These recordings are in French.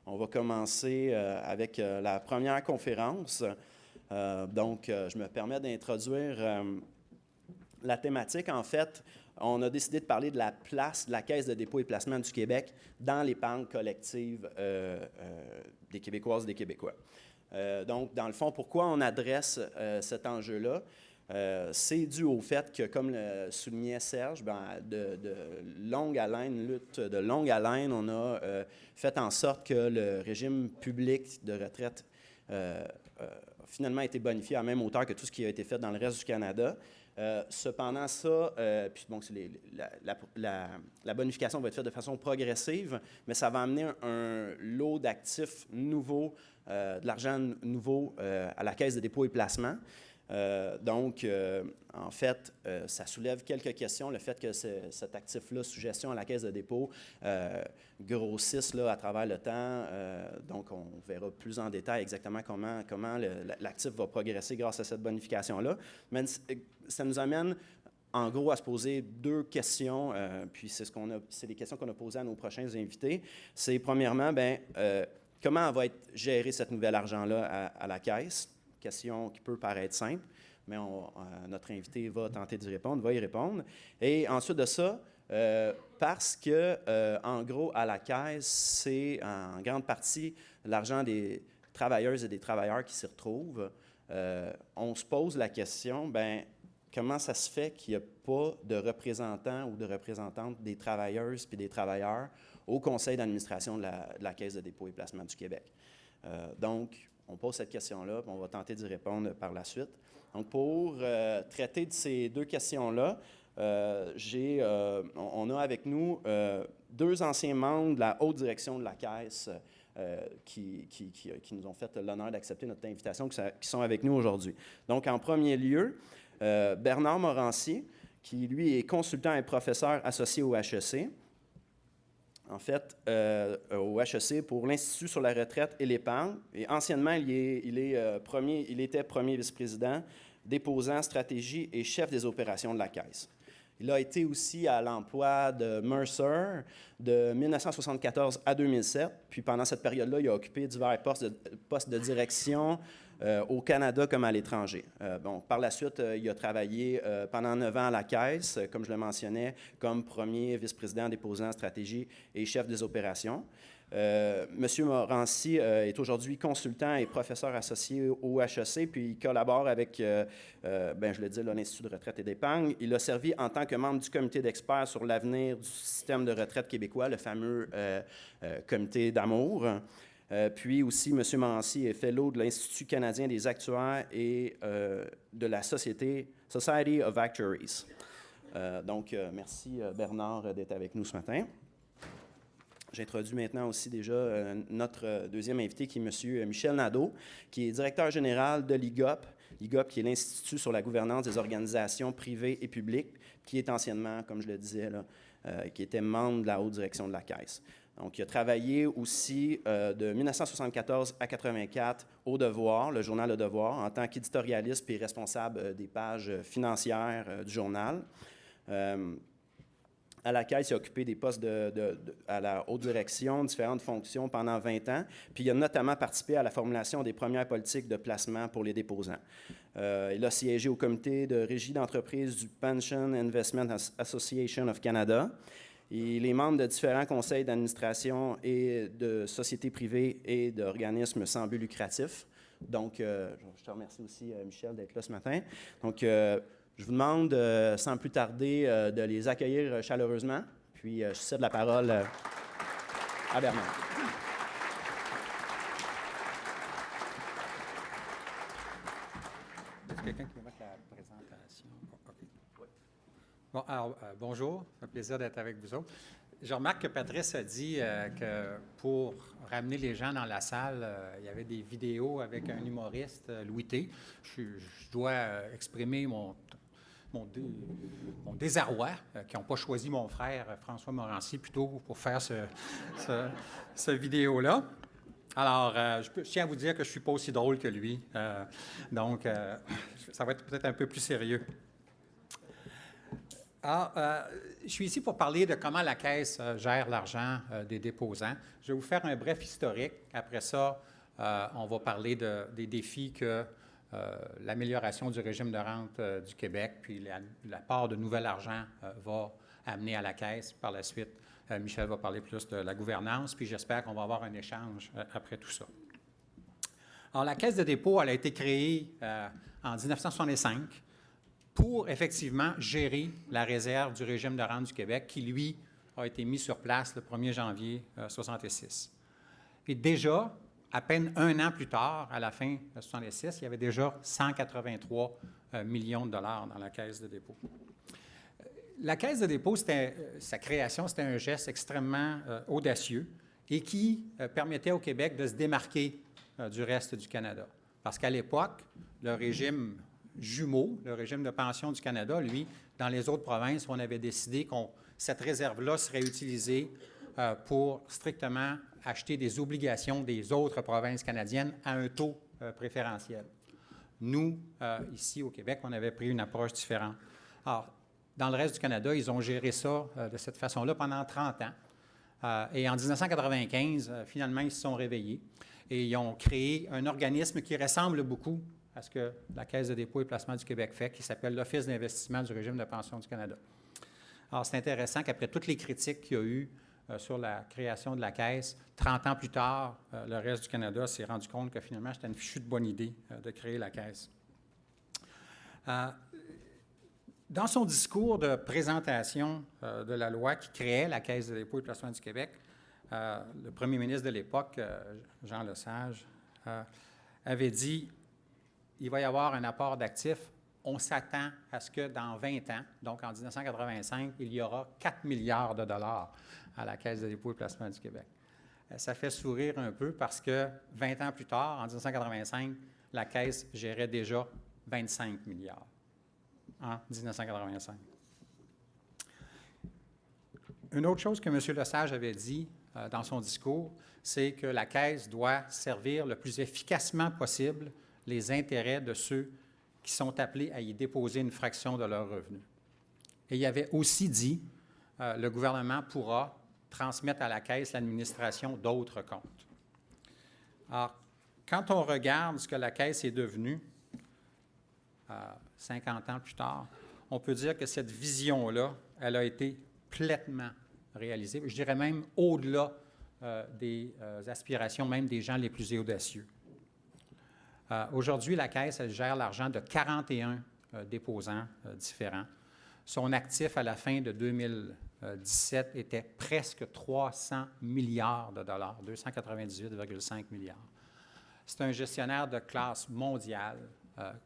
On va commencer avec la première conférence. Je me permets d'introduire la thématique. En fait, on a décidé de parler de la place de la Caisse de dépôt et placement du Québec dans l'épargne collective des Québécoises et des Québécois. Donc, dans le fond, pourquoi on adresse cet enjeu-là? C'est dû au fait que, comme le soulignait Serge, de longue haleine, lutte de longue haleine, on a fait en sorte que le régime public de retraite a finalement été bonifié à la même hauteur que tout ce qui a été fait dans le reste du Canada. Cependant, la bonification va être faite de façon progressive, mais ça va amener un lot d'actifs nouveaux, de l'argent nouveau à la Caisse de dépôt et placement. En fait, ça soulève quelques questions. Le fait que cet actif-là, sous gestion à la Caisse de dépôt, grossisse à travers le temps. Donc, on verra plus en détail exactement comment l'actif va progresser grâce à cette bonification-là. Mais ça nous amène, en gros, à se poser deux questions, puis c'est les questions qu'on a posées à nos prochains invités. C'est, premièrement, comment va être géré cet nouvel argent-là à la Caisse? Question qui peut paraître simple, mais notre invité va tenter d'y répondre, va y répondre. Et ensuite de ça, parce que, en gros, à la Caisse, c'est en grande partie l'argent des travailleuses et des travailleurs qui s'y retrouvent, on se pose la question, comment ça se fait qu'il n'y a pas de représentants ou de représentantes des travailleuses et des travailleurs au conseil d'administration de la Caisse de dépôt et placement du Québec? On pose cette question-là, puis on va tenter d'y répondre par la suite. Donc, pour traiter de ces deux questions-là, on a avec nous deux anciens membres de la haute direction de la Caisse qui nous ont fait l'honneur d'accepter notre invitation, qui sont avec nous aujourd'hui. Donc, en premier lieu, Bernard Morancy, qui, lui, est consultant et professeur associé au HEC. En fait, au HEC pour l'Institut sur la retraite et l'épargne. Et anciennement, il était premier vice-président, déposant stratégie et chef des opérations de la Caisse. Il a été aussi à l'emploi de Mercer de 1974 à 2007. Puis pendant cette période-là, il a occupé divers postes de direction au Canada comme à l'étranger. Par la suite, il a travaillé pendant 9 ans à la Caisse, comme je le mentionnais, comme premier vice-président déposant stratégie et chef des opérations. Monsieur Morancy est aujourd'hui consultant et professeur associé au HEC, puis il collabore avec, je le dis, l'Institut de retraite et d'épargne. Il a servi en tant que membre du comité d'experts sur l'avenir du système de retraite québécois, le fameux comité d'Amour. Puis aussi, M. Morancy est fellow de l'Institut canadien des actuaires et de la Society of Actuaries. Merci Bernard d'être avec nous ce matin. J'introduis maintenant aussi déjà notre deuxième invité, qui est M. Michel Nadeau, qui est directeur général de l'IGOP. l'IGOP, qui est l'Institut sur la gouvernance des organisations privées et publiques, qui est anciennement, comme je le disais, qui était membre de la haute direction de la Caisse. Donc, il a travaillé aussi de 1974 à 1984 au Devoir, le journal Le Devoir, en tant qu'éditorialiste et responsable des pages financières du journal. À la Caisse, il a occupé des postes à la haute direction, différentes fonctions pendant 20 ans. Puis il a notamment participé à la formulation des premières politiques de placement pour les déposants. Il a siégé au comité de régie d'entreprise du Pension Investment Association of Canada. Il est membre de différents conseils d'administration et de sociétés privées et d'organismes sans but lucratif. Donc, je te remercie aussi, Michel, d'être là ce matin. Donc, je vous demande, sans plus tarder, de les accueillir chaleureusement. Puis, je cède la parole à Bernard. Est-ce quelqu'un qui va mettre la présentation? Okay. Oui. Bon, alors, bonjour. C'est un plaisir d'être avec vous autres. Je remarque que Patrice a dit que pour ramener les gens dans la salle, il y avait des vidéos avec un humoriste, Louis T. Je dois exprimer mon désarroi, qui n'ont pas choisi mon frère François Morancy plutôt pour faire ce vidéo-là. Alors, je tiens à vous dire que je ne suis pas aussi drôle que lui, donc ça va être peut-être un peu plus sérieux. Alors, je suis ici pour parler de comment la Caisse gère l'argent des déposants. Je vais vous faire un bref historique. Après ça, on va parler des défis que l'amélioration du régime de rente du Québec, puis la part de nouvel argent va amener à la Caisse. Par la suite, Michel va parler plus de la gouvernance, puis j'espère qu'on va avoir un échange après tout ça. Alors, la Caisse de dépôt, elle a été créée en 1965 pour effectivement gérer la réserve du régime de rente du Québec qui, lui, a été mis sur place le 1er janvier 1966. Et déjà, à peine un an plus tard, à la fin de 1966, il y avait déjà 183 millions de dollars dans la Caisse de dépôt. La Caisse de dépôt, sa création, c'était un geste extrêmement audacieux et qui permettait au Québec de se démarquer du reste du Canada. Parce qu'à l'époque, le régime jumeau, le régime de pension du Canada, lui, dans les autres provinces, on avait décidé que cette réserve-là serait utilisée pour strictement acheter des obligations des autres provinces canadiennes à un taux préférentiel. Nous, ici au Québec, on avait pris une approche différente. Alors, dans le reste du Canada, ils ont géré ça de cette façon-là pendant 30 ans. Et en 1995, finalement, ils se sont réveillés et ils ont créé un organisme qui ressemble beaucoup à ce que la Caisse de dépôt et placement du Québec fait, qui s'appelle l'Office d'investissement du régime de pension du Canada. Alors, c'est intéressant qu'après toutes les critiques qu'il y a eu sur la création de la Caisse, 30 ans plus tard, le reste du Canada s'est rendu compte que finalement, c'était une fichue de bonne idée de créer la Caisse. Dans son discours de présentation de la loi qui créait la Caisse de dépôt et placement du Québec, le premier ministre de l'époque, Jean Lesage, avait dit il va y avoir un apport d'actifs. On s'attend à ce que dans 20 ans, donc en 1985, il y aura 4 milliards de dollars à la Caisse de dépôt et placement du Québec. Ça fait sourire un peu parce que 20 ans plus tard, en 1985, la Caisse gérait déjà 25 milliards en 1985. Une autre chose que M. Lesage avait dit dans son discours, c'est que la Caisse doit servir le plus efficacement possible les intérêts de ceux qui sont appelés à y déposer une fraction de leurs revenus. Et il avait aussi dit le gouvernement pourra transmettre à la Caisse l'administration d'autres comptes. Alors, quand on regarde ce que la Caisse est devenue 50 ans plus tard, on peut dire que cette vision-là, elle a été pleinement réalisée, je dirais même au-delà des aspirations même des gens les plus audacieux. Aujourd'hui, la Caisse, elle gère l'argent de 41 déposants différents. Son actif à la fin de 2017 était presque 300 milliards de dollars, 298,5 milliards. C'est un gestionnaire de classe mondiale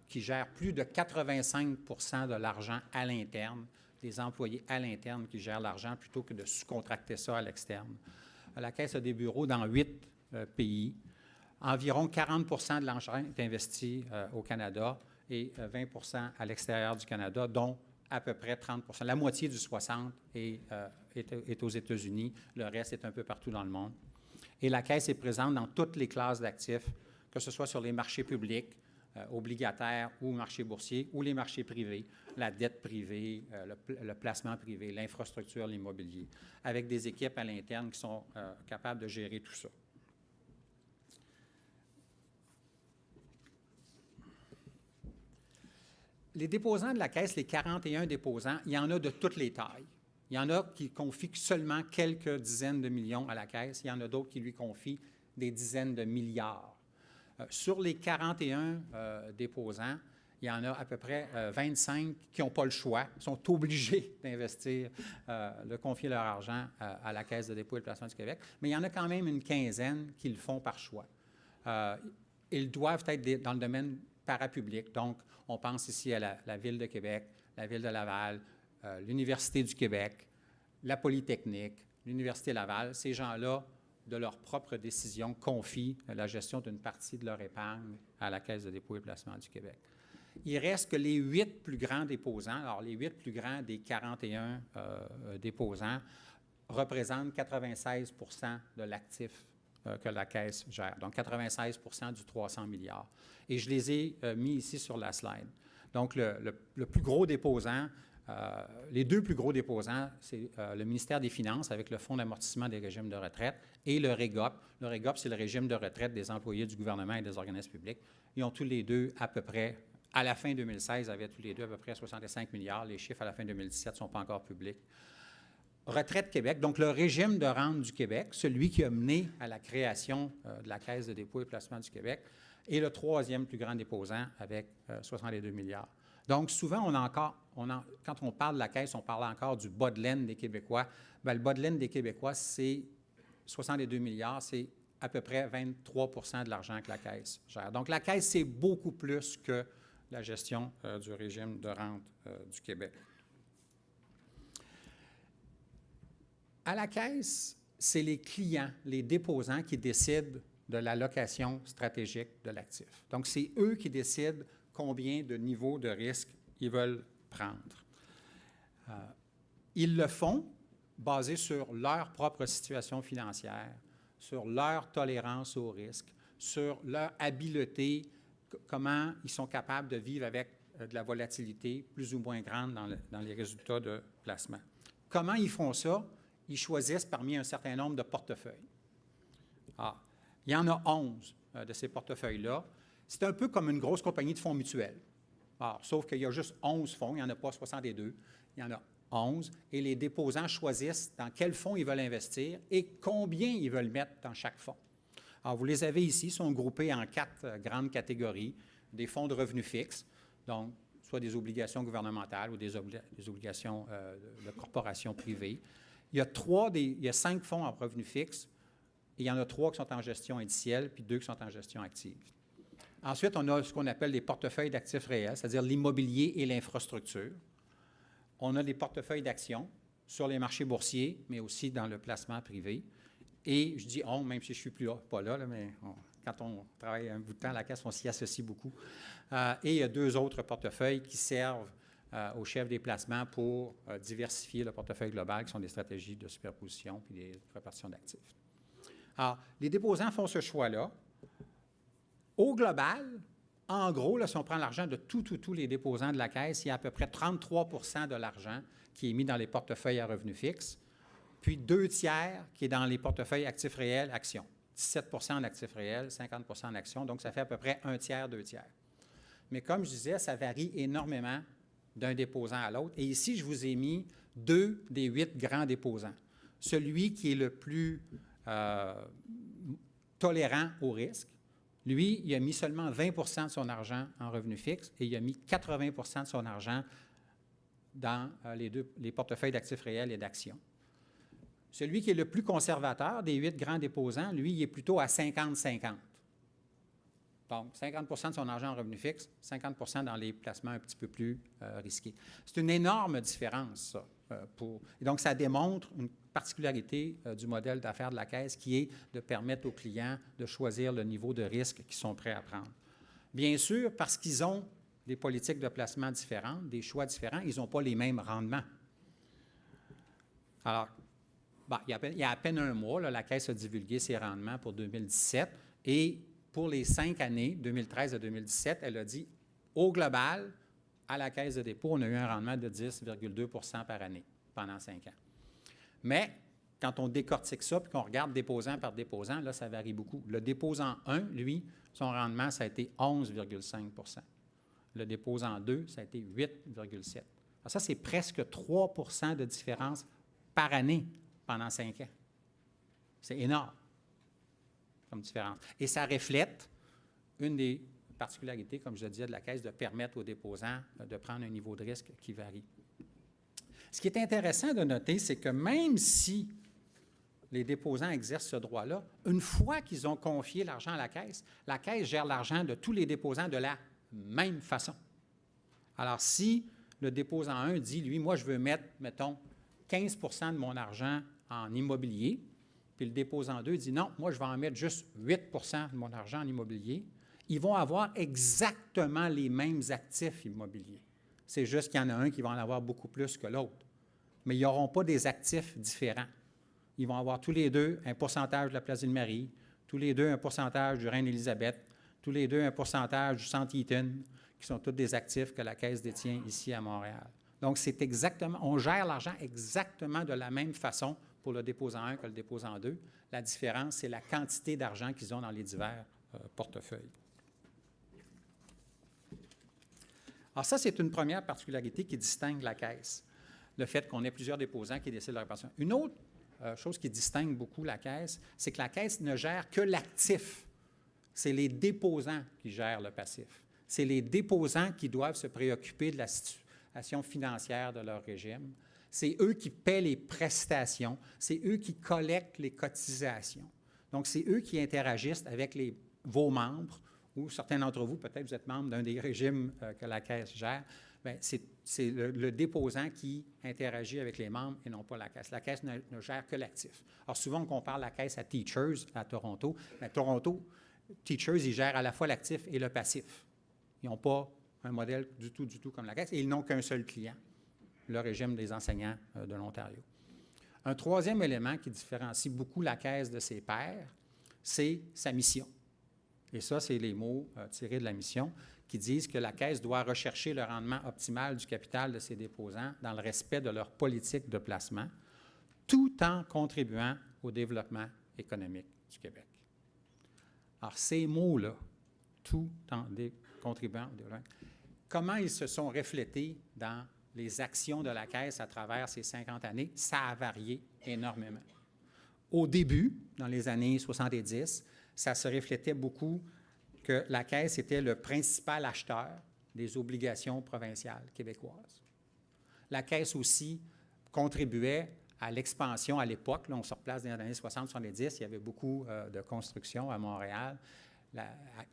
qui gère plus de 85 de l'argent à l'interne, des employés à l'interne qui gèrent l'argent plutôt que de sous-contracter ça à l'externe. La Caisse a des bureaux dans 8 pays. Environ 40 de l'argent est investi au Canada et 20 à l'extérieur du Canada, dont à peu près 30 la moitié du 60 est aux États-Unis. Le reste est un peu partout dans le monde. Et la Caisse est présente dans toutes les classes d'actifs, que ce soit sur les marchés publics, obligataires ou marchés boursiers, ou les marchés privés, la dette privée, le placement privé, l'infrastructure, l'immobilier, avec des équipes à l'interne qui sont capables de gérer tout ça. Les déposants de la Caisse, les 41 déposants, il y en a de toutes les tailles. Il y en a qui confient seulement quelques dizaines de millions à la Caisse. Il y en a d'autres qui lui confient des dizaines de milliards. Sur les 41 déposants, il y en a à peu près 25 qui n'ont pas le choix, sont obligés d'investir, de confier leur argent à la Caisse de dépôt et de placement du Québec. Mais il y en a quand même une quinzaine qui le font par choix. Ils doivent être dans le domaine parapublic. Donc, on pense ici à la Ville de Québec, la Ville de Laval, l'Université du Québec, la Polytechnique, l'Université Laval. Ces gens-là, de leur propre décision, confient la gestion d'une partie de leur épargne à la Caisse de dépôt et placement du Québec. Il reste que les 8 plus grands déposants, alors les 8 plus grands des 41 déposants, représentent 96 de l'actif que la Caisse gère, donc 96 du 300 milliards. Et je les ai mis ici sur la slide. Donc, le plus gros déposant Les deux plus gros déposants, c'est le ministère des Finances avec le Fonds d'amortissement des régimes de retraite et le REGOP. Le REGOP, c'est le régime de retraite des employés du gouvernement et des organismes publics. Ils ont tous les deux à peu près, à la fin 2016, avaient tous les deux à peu près 65 milliards. Les chiffres à la fin 2017 ne sont pas encore publics. Retraite Québec, donc le régime de rente du Québec, celui qui a mené à la création de la Caisse de dépôt et placement du Québec, est le troisième plus grand déposant avec 62 milliards. Donc, souvent, quand on parle de la Caisse, on parle encore du bas de laine des Québécois. Bien, le bas de laine des Québécois, c'est 62 milliards, c'est à peu près 23 de l'argent que la Caisse gère. Donc, la Caisse, c'est beaucoup plus que la gestion du régime de rente du Québec. À la Caisse, c'est les clients, les déposants qui décident de l'allocation stratégique de l'actif. Donc, c'est eux qui décident combien de niveaux de risque ils veulent prendre. Ils le font basé sur leur propre situation financière, sur leur tolérance au risque, sur leur habileté, comment ils sont capables de vivre avec de la volatilité plus ou moins grande dans les résultats de placement. Comment ils font ça? Ils choisissent parmi un certain nombre de portefeuilles. Il y en a 11 de ces portefeuilles-là. C'est un peu comme une grosse compagnie de fonds mutuels. Sauf qu'il y a juste 11 fonds, il n'y en a pas 62, il y en a 11, et les déposants choisissent dans quel fonds ils veulent investir et combien ils veulent mettre dans chaque fonds. Alors, vous les avez ici, ils sont groupés en 4 grandes catégories. Des fonds de revenus fixes, donc soit des obligations gouvernementales ou des obligations de corporations privées. Il y a 5 fonds en revenus fixes, et il y en a 3 qui sont en gestion indicielle, puis 2 qui sont en gestion active. Ensuite, on a ce qu'on appelle des portefeuilles d'actifs réels, c'est-à-dire l'immobilier et l'infrastructure. On a des portefeuilles d'actions sur les marchés boursiers, mais aussi dans le placement privé. Et je dis « on », même si je ne suis pas là, mais quand on travaille un bout de temps à la Caisse, on s'y associe beaucoup. Et il y a 2 autres portefeuilles qui servent au chef des placements pour diversifier le portefeuille global, qui sont des stratégies de superposition puis des répartitions d'actifs. Alors, les déposants font ce choix-là. Au global, en gros, là, si on prend l'argent de tous les déposants de la Caisse, il y a à peu près 33 de l'argent qui est mis dans les portefeuilles à revenus fixes, puis 2 tiers qui est dans les portefeuilles actifs réels, actions. 17 en actifs réels, 50 en actions, donc ça fait à peu près 1 tiers, 2 tiers. Mais comme je disais, ça varie énormément d'un déposant à l'autre. Et ici, je vous ai mis 2 des 8 grands déposants. Celui qui est le plus tolérant au risque, lui, il a mis seulement 20 de son argent en revenus fixes et il a mis 80 de son argent dans les portefeuilles d'actifs réels et d'actions. Celui qui est le plus conservateur des 8 grands déposants, lui, il est plutôt à 50-50. Donc, 50 de son argent en revenus fixes, 50 dans les placements un petit peu plus risqués. C'est une énorme différence, ça. Et donc, ça démontre une particularité du modèle d'affaires de la Caisse qui est de permettre aux clients de choisir le niveau de risque qu'ils sont prêts à prendre. Bien sûr, parce qu'ils ont des politiques de placement différentes, des choix différents, ils n'ont pas les mêmes rendements. Alors, il y a à peine un mois, là, la Caisse a divulgué ses rendements pour 2017 et pour les 5 années, 2013 à 2017, elle a dit, au global, à la Caisse de dépôt, on a eu un rendement de 10,2 par année pendant 5 ans. Mais quand on décortique ça et qu'on regarde déposant par déposant, là, ça varie beaucoup. Le déposant 1, lui, son rendement, ça a été 11,5 Le déposant 2, ça a été 8,7 Alors ça, c'est presque 3 de différence par année pendant 5 ans. C'est énorme comme différence. Et ça reflète une des particularités, comme je le disais, de la Caisse, de permettre aux déposants de prendre un niveau de risque qui varie. Ce qui est intéressant de noter, c'est que même si les déposants exercent ce droit-là, une fois qu'ils ont confié l'argent à la Caisse gère l'argent de tous les déposants de la même façon. Alors, si le déposant 1 dit, lui, moi, je veux mettre, mettons, 15 de mon argent en immobilier, puis le déposant 2 dit, non, moi, je vais en mettre juste 8 de mon argent en immobilier, ils vont avoir exactement les mêmes actifs immobiliers. C'est juste qu'il y en a un qui va en avoir beaucoup plus que l'autre. Mais ils n'auront pas des actifs différents. Ils vont avoir tous les deux un pourcentage de la Place Ville-Marie, tous les deux un pourcentage du Reine-Élisabeth, tous les deux un pourcentage du Centre Eaton, qui sont tous des actifs que la Caisse détient ici à Montréal. Donc, c'est exactement, on gère l'argent exactement de la même façon pour le déposant 1 que le déposant 2. La différence, c'est la quantité d'argent qu'ils ont dans les divers portefeuilles. Alors ça, c'est une première particularité qui distingue la Caisse, le fait qu'on ait plusieurs déposants qui décident de leur répartition. Une autre chose qui distingue beaucoup la Caisse, c'est que la Caisse ne gère que l'actif. C'est les déposants qui gèrent le passif. C'est les déposants qui doivent se préoccuper de la situation financière de leur régime. C'est eux qui paient les prestations. C'est eux qui collectent les cotisations. Donc, c'est eux qui interagissent avec vos membres, ou certains d'entre vous, peut-être vous êtes membre d'un des régimes que la Caisse gère. Bien, c'est le déposant qui interagit avec les membres et non pas la Caisse. La Caisse ne gère que l'actif. Alors, souvent, on compare la Caisse à Teachers, à Toronto. Bien, Toronto, Teachers, ils gèrent à la fois l'actif et le passif. Ils n'ont pas un modèle du tout comme la Caisse, et ils n'ont qu'un seul client, le régime des enseignants de l'Ontario. Un troisième élément qui différencie beaucoup la Caisse de ses pairs, c'est sa mission. Et ça, c'est les mots tirés de la mission qui disent que la Caisse doit rechercher le rendement optimal du capital de ses déposants dans le respect de leur politique de placement, tout en contribuant au développement économique du Québec. Alors, ces mots-là, tout en contribuant au développement, comment ils se sont reflétés dans les actions de la Caisse à travers ces 50 années, ça a varié énormément. Au début, dans les années 70, ça se reflétait beaucoup que la Caisse était le principal acheteur des obligations provinciales québécoises. La Caisse aussi contribuait à l'expansion à l'époque. Là, on se replace dans les années 60-70, il y avait beaucoup de construction à Montréal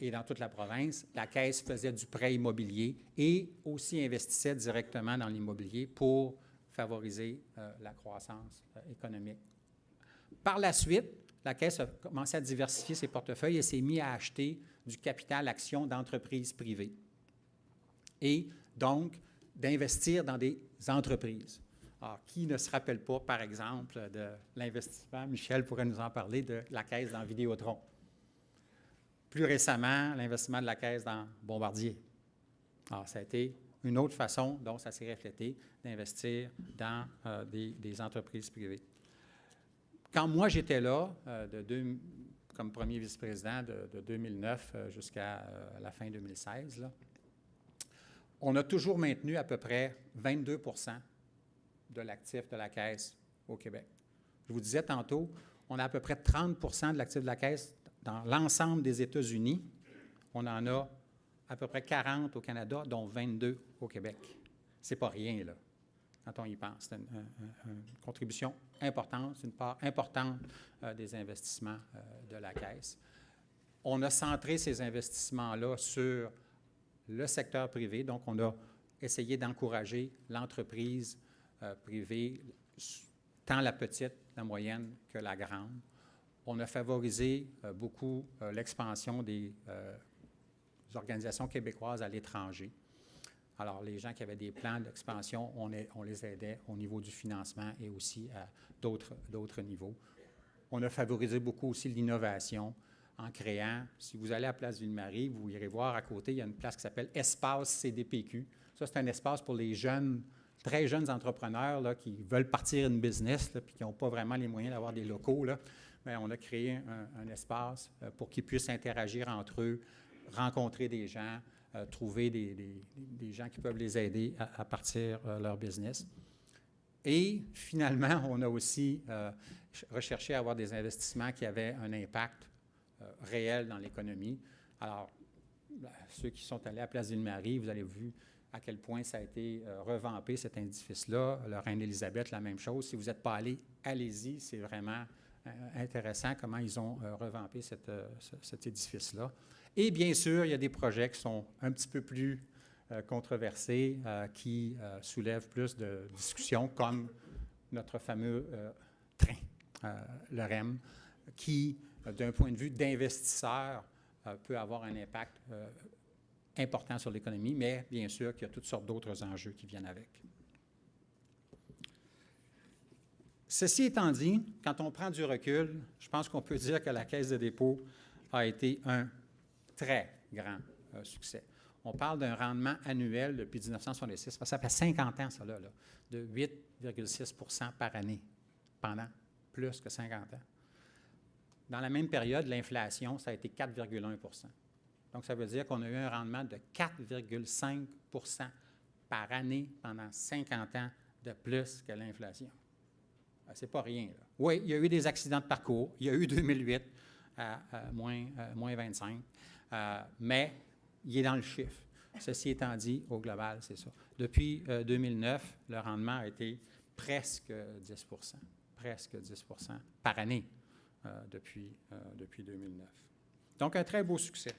et dans toute la province. La Caisse faisait du prêt immobilier et aussi investissait directement dans l'immobilier pour favoriser la croissance économique. Par la suite, la Caisse a commencé à diversifier ses portefeuilles et s'est mise à acheter du capital action d'entreprises privées et donc d'investir dans des entreprises. Alors, qui ne se rappelle pas, par exemple, de l'investissement, Michel pourrait nous en parler, de la Caisse dans Vidéotron. Plus récemment, l'investissement de la Caisse dans Bombardier. Alors, ça a été une autre façon dont ça s'est reflété d'investir dans des entreprises privées. Quand moi, j'étais là, comme premier vice-président de 2009 jusqu'à la fin 2016, là, on a toujours maintenu à peu près 22 de l'actif de la Caisse au Québec. Je vous disais tantôt, on a à peu près 30 de l'actif de la Caisse dans l'ensemble des États-Unis. On en a à peu près 40 au Canada, dont 22 au Québec. C'est pas rien, là, quand on y pense. C'est une contribution importante, c'est une part importante des investissements de la Caisse. On a centré ces investissements-là sur le secteur privé, donc on a essayé d'encourager l'entreprise privée, tant la petite, la moyenne que la grande. On a favorisé beaucoup l'expansion des organisations québécoises à l'étranger. Alors, les gens qui avaient des plans d'expansion, on les aidait au niveau du financement et aussi à d'autres niveaux. On a favorisé beaucoup aussi l'innovation en créant, si vous allez à Place Ville-Marie, vous irez voir à côté, il y a une place qui s'appelle Espace CDPQ. Ça, c'est un espace pour les jeunes, très jeunes entrepreneurs là, qui veulent partir une business là, puis qui n'ont pas vraiment les moyens d'avoir des locaux. Là. Bien, on a créé un espace pour qu'ils puissent interagir entre eux, rencontrer des gens, trouver des gens qui peuvent les aider à partir leur business. Et finalement, on a aussi recherché à avoir des investissements qui avaient un impact réel dans l'économie. Alors, ceux qui sont allés à Place Ville-Marie, vous avez vu à quel point ça a été revampé, cet édifice-là. La Reine-Élisabeth, la même chose. Si vous n'êtes pas allé, allez-y. C'est vraiment intéressant comment ils ont revampé cet édifice-là. Et bien sûr, il y a des projets qui sont un petit peu plus controversés, qui soulèvent plus de discussions, comme notre fameux train, le REM, qui, d'un point de vue d'investisseur, peut avoir un impact important sur l'économie, mais bien sûr qu'il y a toutes sortes d'autres enjeux qui viennent avec. Ceci étant dit, quand on prend du recul, je pense qu'on peut dire que la Caisse de dépôt a été un très grand succès. on parle d'un rendement annuel depuis 1966. Ça fait 50 ans, ça, là, de 8,6 par année, pendant plus que 50 ans. Dans la même période, l'inflation, ça a été 4,1 %. Donc, ça veut dire qu'on a eu un rendement de 4,5 % par année pendant 50 ans de plus que l'inflation. Ce n'est pas rien, là. Oui, il y a eu des accidents de parcours. Il y a eu 2008 à moins 25, mais il est dans le chiffre. Ceci étant dit, au global, c'est ça. Depuis 2009, le rendement a été presque 10 %, presque 10 % par année depuis 2009. Donc, un très beau succès.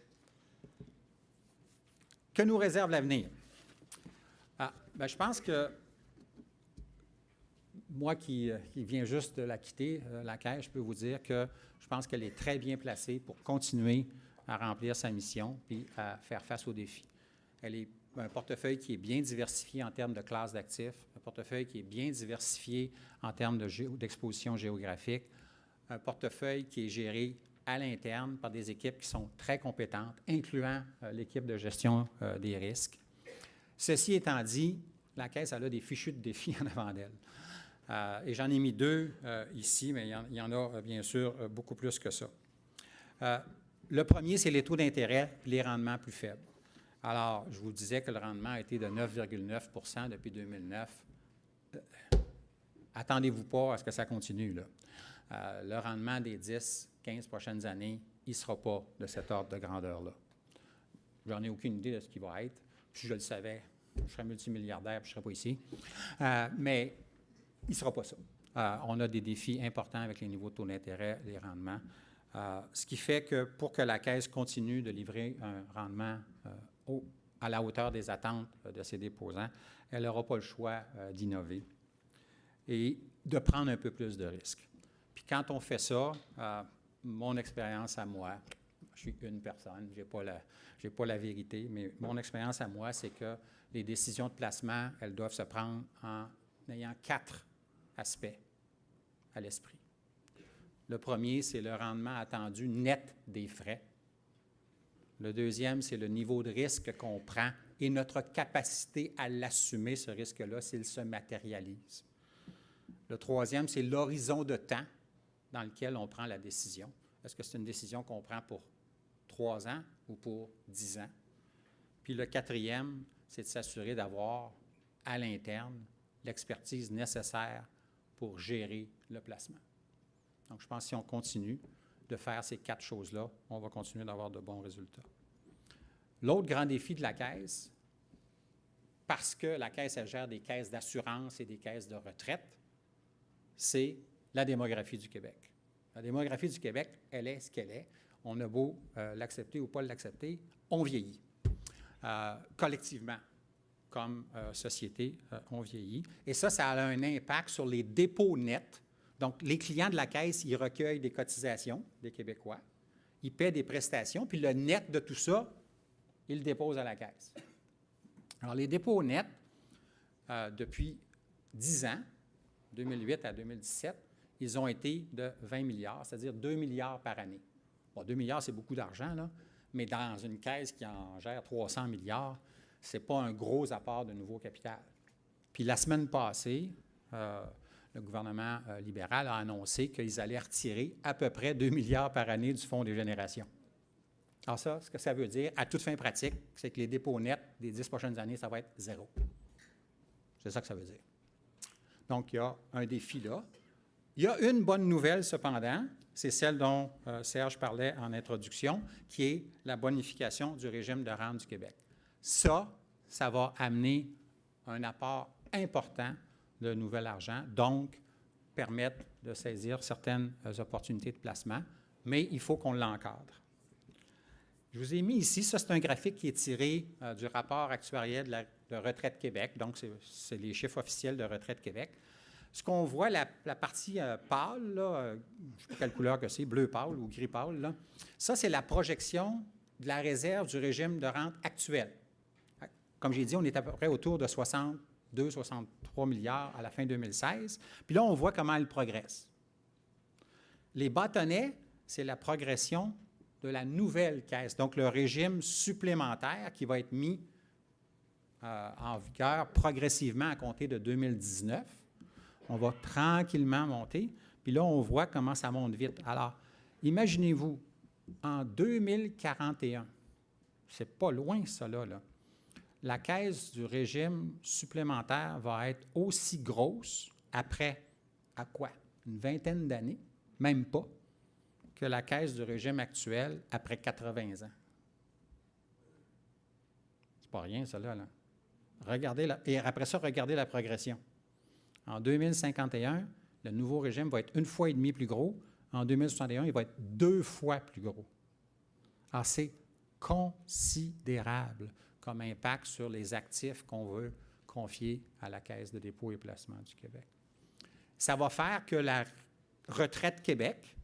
Que nous réserve l'avenir? Je pense que moi qui viens juste de la quitter, la Caisse, je peux vous dire que je pense qu'elle est très bien placée pour continuer à remplir sa mission et à faire face aux défis. Elle est un portefeuille qui est bien diversifié en termes de classes d'actifs, un portefeuille qui est bien diversifié en termes d'exposition géographique, un portefeuille qui est géré à l'interne par des équipes qui sont très compétentes, incluant l'équipe de gestion des risques. Ceci étant dit, la Caisse elle a des fichus de défis en avant d'elle. Et j'en ai mis 2 ici, mais il y en a bien sûr beaucoup plus que ça. Le premier, c'est les taux d'intérêt et les rendements plus faibles. Alors, je vous disais que le rendement a été de 9,9 % depuis 2009. Attendez-vous pas à ce que ça continue, là. Le rendement des 10-15 prochaines années, il ne sera pas de cet ordre de grandeur-là. J'en ai aucune idée de ce qu'il va être. Si je le savais, je serais multimilliardaire et je ne serais pas ici. Mais il ne sera pas ça. On a des défis importants avec les niveaux de taux d'intérêt, les rendements. Ce qui fait que pour que la Caisse continue de livrer un rendement à la hauteur des attentes de ses déposants, elle n'aura pas le choix d'innover et de prendre un peu plus de risques. Puis quand on fait ça, mon expérience à moi, je suis une personne, je n'ai pas la vérité, mais mon expérience à moi, c'est que les décisions de placement, elles doivent se prendre en ayant 4 aspects à l'esprit. Le premier, c'est le rendement attendu net des frais. Le deuxième, c'est le niveau de risque qu'on prend et notre capacité à l'assumer, ce risque-là, s'il se matérialise. Le troisième, c'est l'horizon de temps dans lequel on prend la décision. Est-ce que c'est une décision qu'on prend pour 3 ans ou pour 10 ans? Puis le quatrième, c'est de s'assurer d'avoir à l'interne l'expertise nécessaire pour gérer le placement. Donc, je pense que si on continue de faire ces 4 choses-là, on va continuer d'avoir de bons résultats. L'autre grand défi de la Caisse, parce que la Caisse, elle gère des caisses d'assurance et des caisses de retraite, c'est la démographie du Québec. La démographie du Québec, elle est ce qu'elle est. On a beau l'accepter ou pas l'accepter, on vieillit. Collectivement, comme société, on vieillit. Et ça a un impact sur les dépôts nets. Donc, les clients de la Caisse, ils recueillent des cotisations des Québécois, ils paient des prestations, puis le net de tout ça, ils le déposent à la Caisse. Alors, les dépôts nets, depuis 10 ans, 2008 à 2017, ils ont été de 20 milliards, c'est-à-dire 2 milliards par année. Bon, 2 milliards, c'est beaucoup d'argent, là, mais dans une caisse qui en gère 300 milliards, ce n'est pas un gros apport de nouveau capital. Puis la semaine passée, le gouvernement libéral a annoncé qu'ils allaient retirer à peu près 2 milliards par année du Fonds des générations. Alors ça, ce que ça veut dire, à toute fin pratique, c'est que les dépôts nets des 10 prochaines années, ça va être 0. C'est ça que ça veut dire. Donc, il y a un défi là. Il y a une bonne nouvelle, cependant, c'est celle dont Serge parlait en introduction, qui est la bonification du régime de rente du Québec. Ça va amener un apport important de nouvel argent, donc permettre de saisir certaines opportunités de placement, mais il faut qu'on l'encadre. Je vous ai mis ici, ça c'est un graphique qui est tiré du rapport actuariel de Retraite Québec, donc c'est les chiffres officiels de Retraite Québec. Ce qu'on voit, la partie pâle, là, je ne sais pas quelle couleur que c'est, bleu pâle ou gris pâle, là, ça c'est la projection de la réserve du régime de rente actuel. Comme j'ai dit, on est à peu près autour de 62-63 milliards à la fin 2016. Puis là, on voit comment elle progresse. Les bâtonnets, c'est la progression de la nouvelle caisse, donc le régime supplémentaire qui va être mis en vigueur progressivement à compter de 2019. On va tranquillement monter, puis là, on voit comment ça monte vite. Alors, imaginez-vous, en 2041, c'est pas loin ça là, la caisse du régime supplémentaire va être aussi grosse après, à quoi? Une vingtaine d'années, même pas, que la caisse du régime actuel après 80 ans. C'est pas rien, ça là. Regardez et après ça, regardez la progression. En 2051, le nouveau régime va être 1,5 fois plus gros. En 2061, il va être 2 fois plus gros. Alors, c'est considérable comme impact sur les actifs qu'on veut confier à la Caisse de dépôt et placement du Québec. Ça va faire que la Retraite Québec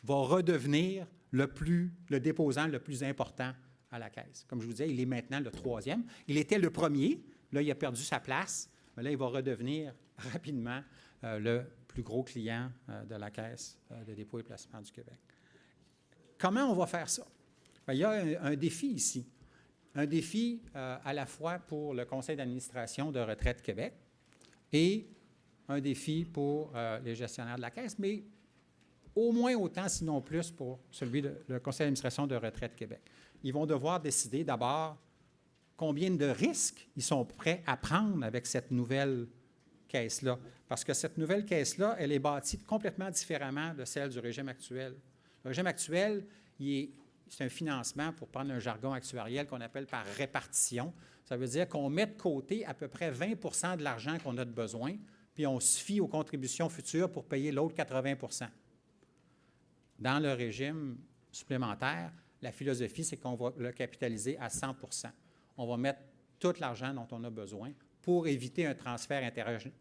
va redevenir le déposant le plus important à la Caisse. Comme je vous disais, il est maintenant le 3e. Il était le 1er. Là, il a perdu sa place. Mais là, il va redevenir rapidement le plus gros client de la Caisse de dépôt et placement du Québec. Comment on va faire ça? Bien, il y a un défi ici. Un défi à la fois pour le Conseil d'administration de Retraite Québec et un défi pour les gestionnaires de la Caisse, mais au moins autant, sinon plus, pour le Conseil d'administration de Retraite Québec. Ils vont devoir décider d'abord combien de risques ils sont prêts à prendre avec cette nouvelle caisse-là. Parce que cette nouvelle caisse-là, elle est bâtie complètement différemment de celle du régime actuel. Le régime actuel, c'est un financement, pour prendre un jargon actuariel, qu'on appelle par répartition. Ça veut dire qu'on met de côté à peu près 20 % de l'argent qu'on a de besoin, puis on se fie aux contributions futures pour payer l'autre 80 %. Dans le régime supplémentaire, la philosophie, c'est qu'on va le capitaliser à 100 %. On va mettre tout l'argent dont on a besoin pour éviter un transfert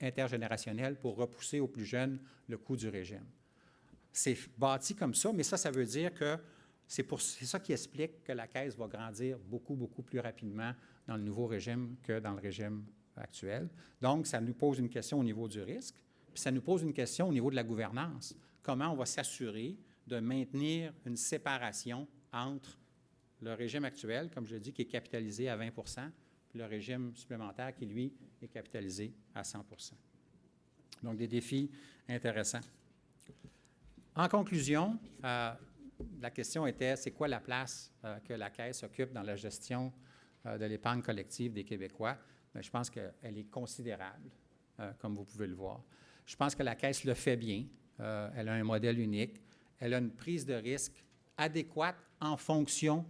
intergénérationnel pour repousser aux plus jeunes le coût du régime. C'est bâti comme ça, mais ça veut dire que c'est ça qui explique que la Caisse va grandir beaucoup, beaucoup plus rapidement dans le nouveau régime que dans le régime actuel. Donc, ça nous pose une question au niveau du risque, puis ça nous pose une question au niveau de la gouvernance. Comment on va s'assurer de maintenir une séparation entre le régime actuel, comme je l'ai dit, qui est capitalisé à 20 % puis le régime supplémentaire qui, lui, est capitalisé à 100 %. Donc, des défis intéressants. En conclusion, la question était, c'est quoi la place que la Caisse occupe dans la gestion de l'épargne collective des Québécois? Bien, je pense qu'elle est considérable, comme vous pouvez le voir. Je pense que la Caisse le fait bien. Elle a un modèle unique. Elle a une prise de risque adéquate en fonction,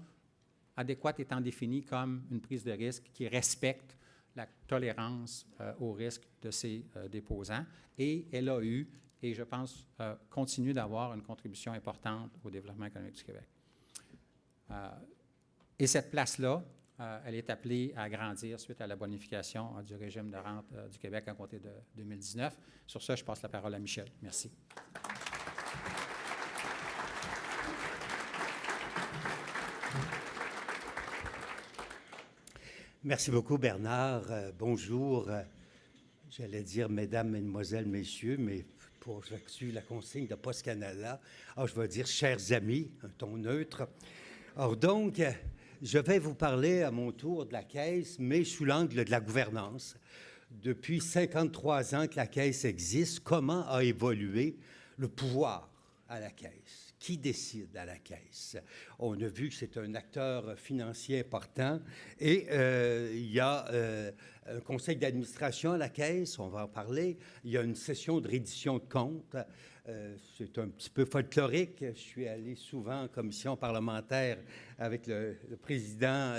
adéquate étant définie comme une prise de risque qui respecte la tolérance au risque de ses déposants. Et elle a eu, et je pense continue d'avoir, une contribution importante au développement économique du Québec. Et cette place-là, elle est appelée à grandir suite à la bonification du régime de rente du Québec à compter de 2019. Sur ça, je passe la parole à Michel. Merci. Merci beaucoup, Bernard. Bonjour. J'allais dire mesdames, mesdemoiselles, messieurs, mais pour j'accuse la consigne de Poste Canada, je vais dire chers amis, un ton neutre. Alors donc, je vais vous parler à mon tour de la Caisse, mais sous l'angle de la gouvernance. Depuis 53 ans que la Caisse existe, comment a évolué le pouvoir à la Caisse? Qui décide à la Caisse? On a vu que c'est un acteur financier important et il y a un conseil d'administration à la Caisse, on va en parler. Il y a une session de reddition de comptes. C'est un petit peu folklorique. Je suis allé souvent en commission parlementaire avec le président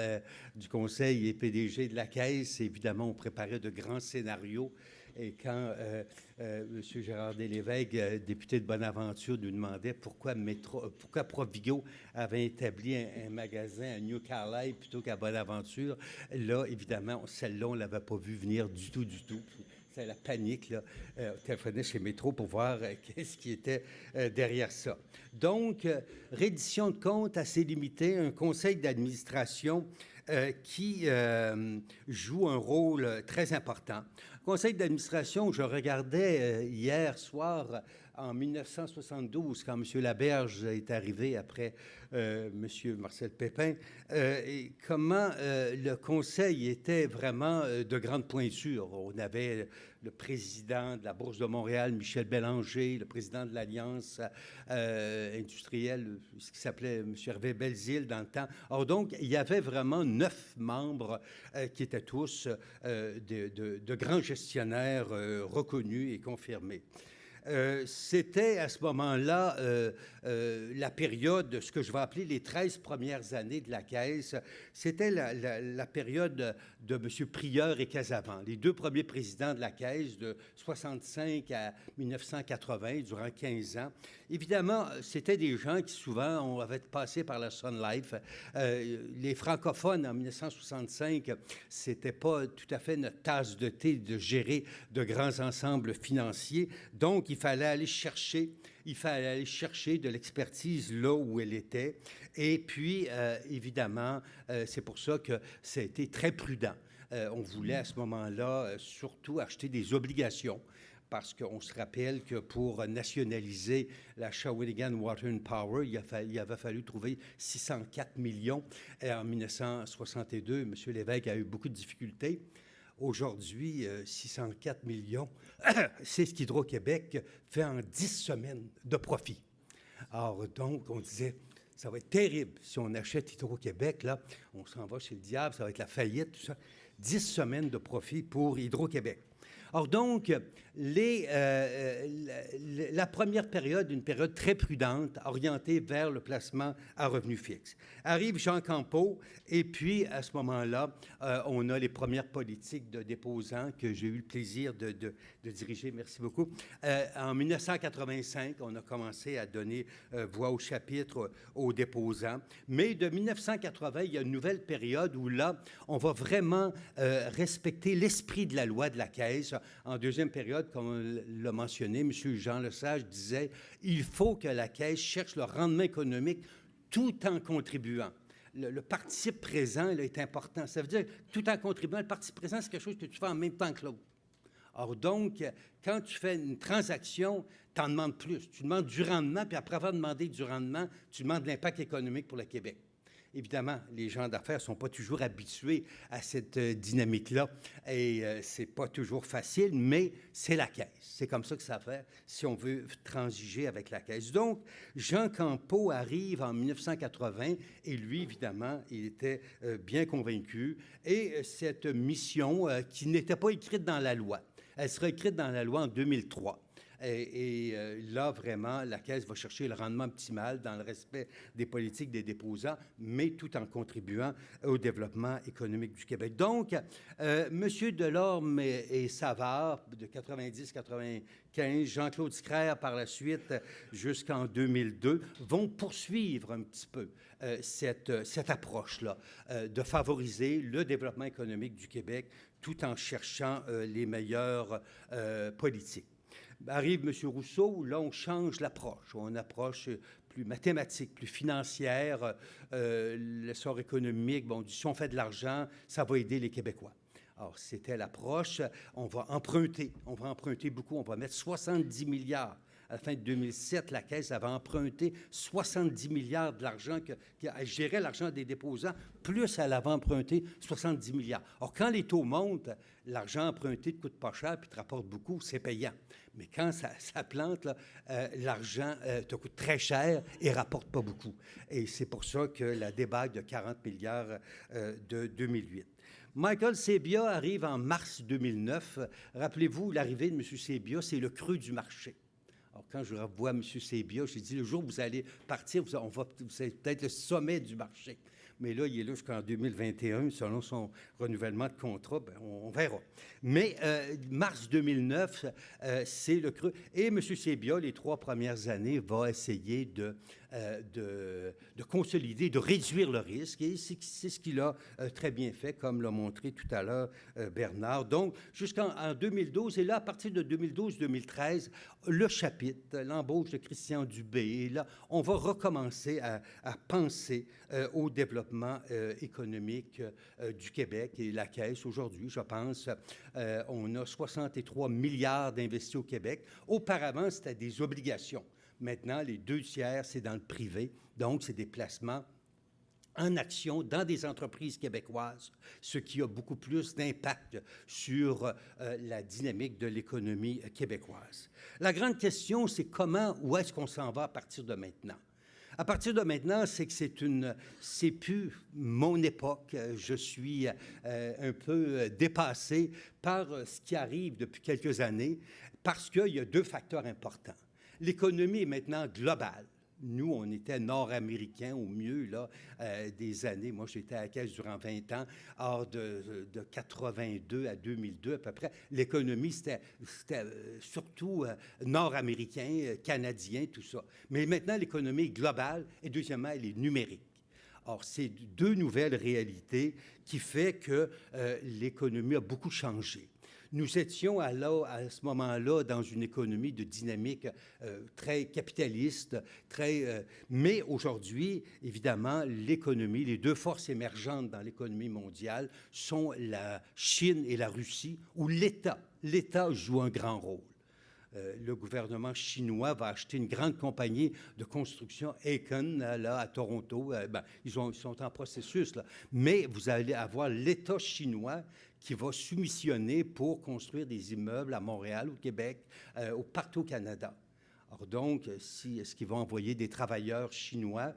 du conseil et PDG de la Caisse. Évidemment, on préparait de grands scénarios. Et quand M. Gérard Delévesque, député de Bonaventure, nous demandait pourquoi Provigo avait établi un magasin à New Carlisle plutôt qu'à Bonaventure, là, évidemment, celle-là, on ne l'avait pas vu venir du tout. C'est la panique, là. On téléphonait chez Métro pour voir qu'est-ce qui était derrière ça. Donc, reddition de comptes assez limitée, un conseil d'administration qui joue un rôle très important. Conseil d'administration, je regardais hier soir en 1972, quand M. Laberge est arrivé après M. Marcel Pépin, et comment le Conseil était vraiment de grande pointure. On avait le président de la Bourse de Montréal, Michel Bélanger, le président de l'Alliance industrielle, ce qui s'appelait M. Hervé Belzile dans le temps. Or, donc, il y avait vraiment 9 membres qui étaient tous de grands gestionnaires reconnus et confirmés. C'était à ce moment-là la période de ce que je vais appeler les 13 premières années de la Caisse. C'était la période de M. Prieur et Casavant, les 2 premiers présidents de la Caisse de 65 à 1980, durant 15 ans. Évidemment, c'était des gens qui souvent avaient passé par la Sun Life. Les francophones, en 1965, c'était pas tout à fait notre tasse de thé de gérer de grands ensembles financiers. Donc, il fallait aller chercher de l'expertise là où elle était. Et puis, évidemment, c'est pour ça que ça a été très prudent. On voulait à ce moment-là surtout acheter des obligations, parce qu'on se rappelle que pour nationaliser la Shawinigan Water and Power, il avait fallu trouver 604 millions. Et en 1962, M. Lévesque a eu beaucoup de difficultés. Aujourd'hui, 604 millions, c'est ce qu'Hydro-Québec fait en 10 semaines de profit. Alors, donc, on disait, ça va être terrible si on achète Hydro-Québec, là, on s'en va chez le diable, ça va être la faillite, tout ça. 10 semaines de profit pour Hydro-Québec. Or, donc, la première période, une période très prudente, orientée vers le placement à revenu fixe. Arrive Jean Campeau, et puis, à ce moment-là, on a les premières politiques de déposants que j'ai eu le plaisir de diriger. Merci beaucoup. En 1985, on a commencé à donner voix au chapitre aux déposants. Mais de 1980, il y a une nouvelle période où, là, on va vraiment respecter l'esprit de la loi de la Caisse. En deuxième période, comme l'a mentionné, M. Jean Lesage disait, il faut que la Caisse cherche le rendement économique tout en contribuant. Le participe présent là, est important. Ça veut dire, tout en contribuant, le participe présent, c'est quelque chose que tu fais en même temps que l'autre. Or, donc, quand tu fais une transaction, tu en demandes plus. Tu demandes du rendement, puis après avoir demandé du rendement, tu demandes l'impact économique pour le Québec. Évidemment, les gens d'affaires ne sont pas toujours habitués à cette dynamique-là et c'est pas toujours facile, mais c'est la Caisse. C'est comme ça que ça fait si on veut transiger avec la Caisse. Donc, Jean Campeau arrive en 1980 et lui, évidemment, il était bien convaincu. Et cette mission qui n'était pas écrite dans la loi, elle sera écrite dans la loi en 2003. Et là, vraiment, la Caisse va chercher le rendement optimal dans le respect des politiques des déposants, mais tout en contribuant au développement économique du Québec. Donc, M. Delorme et Savard, de 90-95, Jean-Claude Scrère par la suite jusqu'en 2002, vont poursuivre un petit peu cette approche-là de favoriser le développement économique du Québec tout en cherchant les meilleures politiques. Arrive M. Rousseau, où là, on change l'approche. On approche plus mathématique, plus financière. L'essor économique, bon, si on fait de l'argent, ça va aider les Québécois. Alors, c'était l'approche. On va emprunter beaucoup. On va mettre 70 milliards. À la fin de 2007, la Caisse avait emprunté 70 milliards de l'argent elle gérait l'argent des déposants, plus elle avait emprunté 70 milliards. Or, quand les taux montent, l'argent emprunté ne te coûte pas cher puis te rapporte beaucoup, c'est payant. Mais quand ça plante, l'argent te coûte très cher et rapporte pas beaucoup. Et c'est pour ça que la débâcle de 40 milliards de 2008. Michael Sebia arrive en mars 2009. Rappelez-vous, l'arrivée de M. Sebia, c'est le creux du marché. Alors, quand je revois M. Sebia, j'ai dit, le jour où vous allez partir, c'est peut-être le sommet du marché. Mais là, il est là jusqu'en 2021, selon son renouvellement de contrat, bien, on verra. Mais mars 2009, c'est le creux. Et M. Sebia, les 3 premières années, va essayer de de consolider, de réduire le risque. Et c'est ce qu'il a très bien fait, comme l'a montré tout à l'heure Bernard. Donc, jusqu'en 2012, et là, à partir de 2012-2013, le chapitre, l'embauche de Christian Dubé, là, on va recommencer à penser au développement économique du Québec et la Caisse. Aujourd'hui, je pense, on a 63 milliards d'investis au Québec. Auparavant, c'était des obligations. Maintenant, les 2/3, c'est dans le privé. Donc, c'est des placements en action dans des entreprises québécoises, ce qui a beaucoup plus d'impact sur la dynamique de l'économie québécoise. La grande question, c'est comment, où est-ce qu'on s'en va à partir de maintenant? À partir de maintenant, c'est que c'est plus mon époque. Je suis un peu dépassé par ce qui arrive depuis quelques années parce qu'il y a deux facteurs importants. L'économie est maintenant globale. Nous, on était nord-américains au mieux, là, des années. Moi, j'étais à la Caisse durant 20 ans. Or, de 82 à 2002, à peu près, l'économie, c'était surtout nord-américain, canadien, tout ça. Mais maintenant, l'économie est globale et, deuxièmement, elle est numérique. Or, c'est deux nouvelles réalités qui font que l'économie a beaucoup changé. Nous étions à ce moment-là dans une économie de dynamique très capitaliste, mais aujourd'hui, évidemment, l'économie, les deux forces émergentes dans l'économie mondiale sont la Chine et la Russie, où l'État joue un grand rôle. Le gouvernement chinois va acheter une grande compagnie de construction, Aecon, là, à Toronto. Ils sont en processus, là. Mais vous allez avoir l'État chinois qui va soumissionner pour construire des immeubles à Montréal, au Québec, partout au Canada. Alors donc, est-ce qu'ils vont envoyer des travailleurs chinois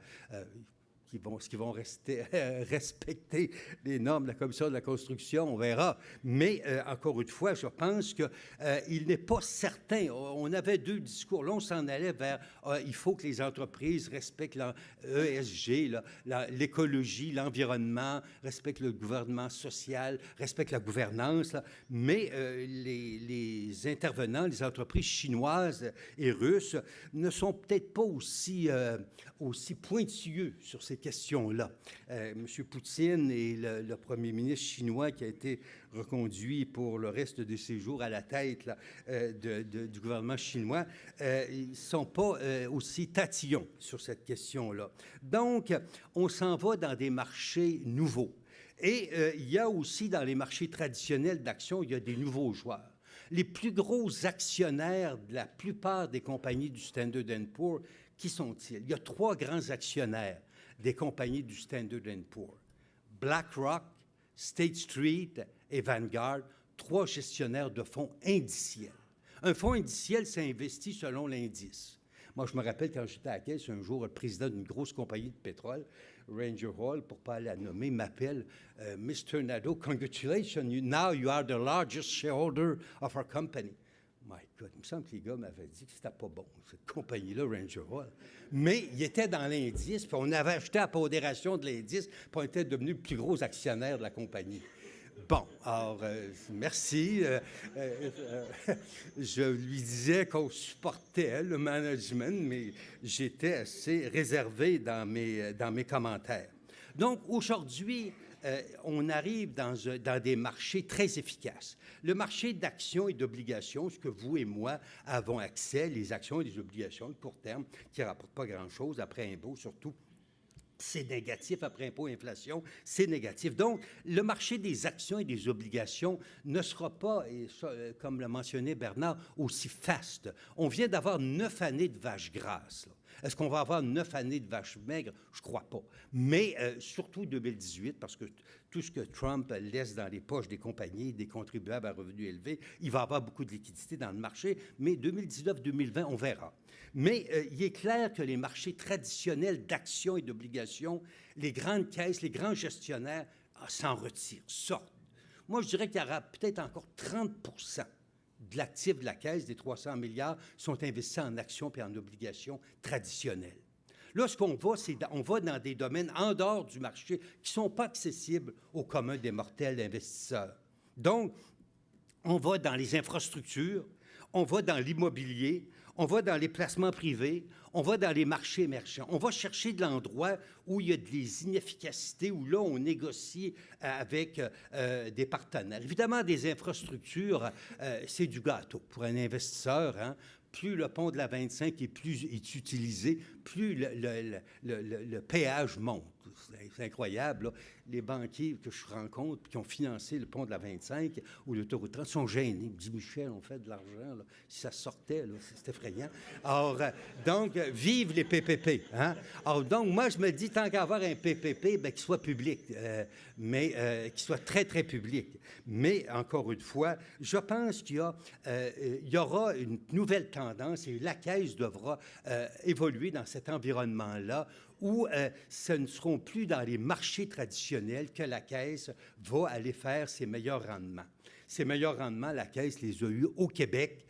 est-ce qu'ils vont respecter les normes de la Commission de la construction? On verra. Mais, encore une fois, je pense qu'il n'est pas certain. On avait deux discours. Là, on s'en allait vers il faut que les entreprises respectent l'ESG, l'écologie, l'environnement, respectent le gouvernement social, respectent la gouvernance. Là. Mais les intervenants, les entreprises chinoises et russes ne sont peut-être pas aussi pointilleux sur ces questions-là. M. Poutine et le premier ministre chinois qui a été reconduit pour le reste de ses jours à la tête là, du gouvernement chinois, ils ne sont pas aussi tatillons sur cette question-là. Donc, on s'en va dans des marchés nouveaux. Et il y a aussi dans les marchés traditionnels d'action, il y a des nouveaux joueurs. Les plus gros actionnaires de la plupart des compagnies du Standard & Poor's, qui sont-ils? Il y a 3 grands actionnaires des compagnies du Standard & Poor's. BlackRock, State Street et Vanguard, 3 gestionnaires de fonds indiciels. Un fonds indiciel, c'est investi selon l'indice. Moi, je me rappelle quand j'étais à la Caisse, un jour, le président d'une grosse compagnie de pétrole, Ranger Hall, pour ne pas la nommer, m'appelle « Mr. Nadeau, congratulations, now you are the largest shareholder of our company. » My God, il me semble que les gars m'avaient dit que c'était pas bon, cette compagnie-là, Ranger Hall. Mais il était dans l'indice, puis on avait acheté à pondération de l'indice, puis on était devenu le plus gros actionnaire de la compagnie. Bon, alors, merci. Je lui disais qu'on supportait le management, mais j'étais assez réservé dans mes commentaires. Donc, aujourd'hui, on arrive dans des marchés très efficaces. Le marché d'actions et d'obligations, ce que vous et moi avons accès, les actions et les obligations de court terme, qui ne rapportent pas grand-chose après impôt, surtout, c'est négatif après impôt, inflation, c'est négatif. Donc, le marché des actions et des obligations ne sera pas, comme l'a mentionné Bernard, aussi faste. On vient d'avoir 9 années de vaches grasses, là. Est-ce qu'on va avoir 9 années de vaches maigres? Je ne crois pas. Mais surtout 2018, parce que tout ce que Trump laisse dans les poches des compagnies, des contribuables à revenus élevés, il va avoir beaucoup de liquidités dans le marché. Mais 2019-2020, on verra. Mais il est clair que les marchés traditionnels d'actions et d'obligations, les grandes caisses, les grands gestionnaires s'en retirent, sortent. Moi, je dirais qu'il y aura peut-être encore 30 de l'actif de la Caisse, des 300 milliards, sont investis en actions et en obligations traditionnelles. Là, ce qu'on va, c'est on va dans des domaines en dehors du marché qui ne sont pas accessibles au commun des mortels investisseurs. Donc, on va dans les infrastructures, on va dans l'immobilier, on va dans les placements privés, on va dans les marchés émergents. On va chercher de l'endroit où il y a des inefficacités, où là, on négocie avec des partenaires. Évidemment, des infrastructures, c'est du gâteau pour un investisseur, hein. Plus le pont de la 25 est utilisé, plus le péage monte. C'est incroyable, là. Les banquiers que je rencontre qui ont financé le pont de la 25 ou l'autoroute 30 sont gênés. Ils me disent, Michel, on fait de l'argent. Là. Si ça sortait, c'est effrayant. Alors, donc, vive les PPP. Hein? Alors, donc, moi, je me dis, tant qu'à avoir un PPP, bien, qu'il soit public, mais qu'il soit très, très public. Mais, encore une fois, je pense qu'il y aura une nouvelle tendance et la Caisse devra évoluer dans cet environnement-là où ce ne seront plus dans les marchés traditionnels que la Caisse va aller faire ses meilleurs rendements. Ces meilleurs rendements, la Caisse les a eus au Québec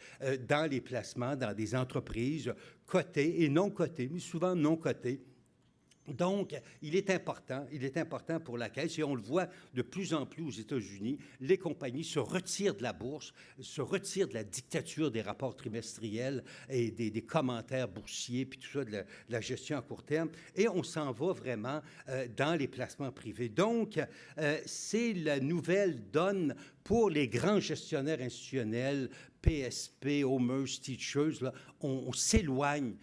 dans les placements dans des entreprises cotées et non cotées, mais souvent non cotées. Donc, il est important pour la Caisse, et on le voit de plus en plus aux États-Unis, les compagnies se retirent de la bourse, se retirent de la dictature des rapports trimestriels et des commentaires boursiers, puis tout ça, de la gestion à court terme, et on s'en va vraiment dans les placements privés. Donc, c'est la nouvelle donne pour les grands gestionnaires institutionnels, PSP, Homers, Teachers, là, on s'éloigne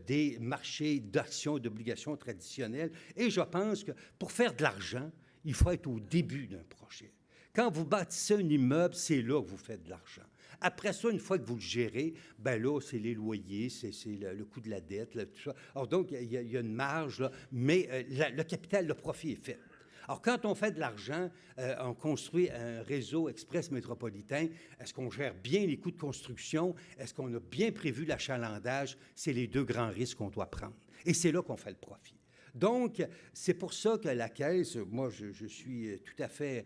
des marchés d'actions et d'obligations traditionnels. Et je pense que pour faire de l'argent, il faut être au début d'un projet. Quand vous bâtissez un immeuble, c'est là que vous faites de l'argent. Après ça, une fois que vous le gérez, bien là, c'est les loyers, c'est le coût de la dette, là, tout ça. Alors donc, il y a une marge, là, mais le capital, le profit est fait. Alors, quand on fait de l'argent, on construit un réseau express métropolitain, est-ce qu'on gère bien les coûts de construction? Est-ce qu'on a bien prévu l'achalandage? C'est les deux grands risques qu'on doit prendre. Et c'est là qu'on fait le profit. Donc, c'est pour ça que la Caisse, moi, je suis tout à fait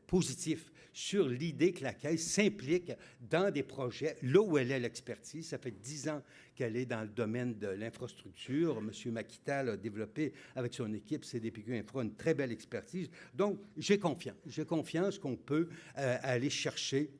positif sur l'idée que la Caisse s'implique dans des projets là où elle a l'expertise. Ça fait 10 ans qu'elle est dans le domaine de l'infrastructure. M. Makita a développé avec son équipe CDPQ Infra une très belle expertise. Donc, j'ai confiance. J'ai confiance qu'on peut aller chercher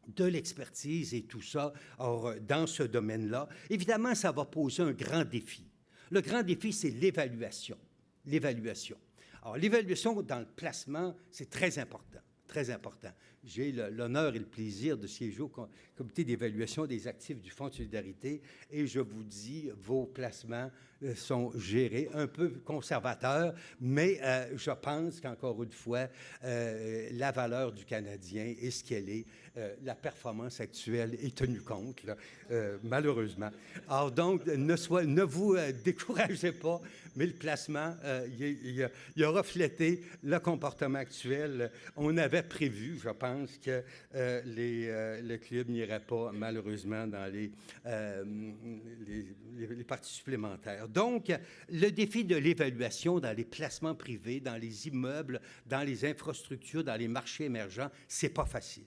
de l'expertise et tout ça dans ce domaine-là. Évidemment, ça va poser un grand défi. Le grand défi, c'est l'évaluation. L'évaluation. Alors, l'évaluation dans le placement, c'est très important. Très important. J'ai l'honneur et le plaisir de siéger au comité d'évaluation des actifs du Fonds de solidarité et je vous dis, vos placements sont gérés un peu conservateurs, mais je pense qu'encore une fois, la valeur du Canadien est ce qu'elle est. La performance actuelle est tenue compte, là, malheureusement. Alors donc, ne vous découragez pas, mais le placement, il a reflété le comportement actuel. On avait prévu, je pense, que le club n'irait pas, malheureusement, dans les parties supplémentaires. Donc, le défi de l'évaluation dans les placements privés, dans les immeubles, dans les infrastructures, dans les marchés émergents, c'est pas facile.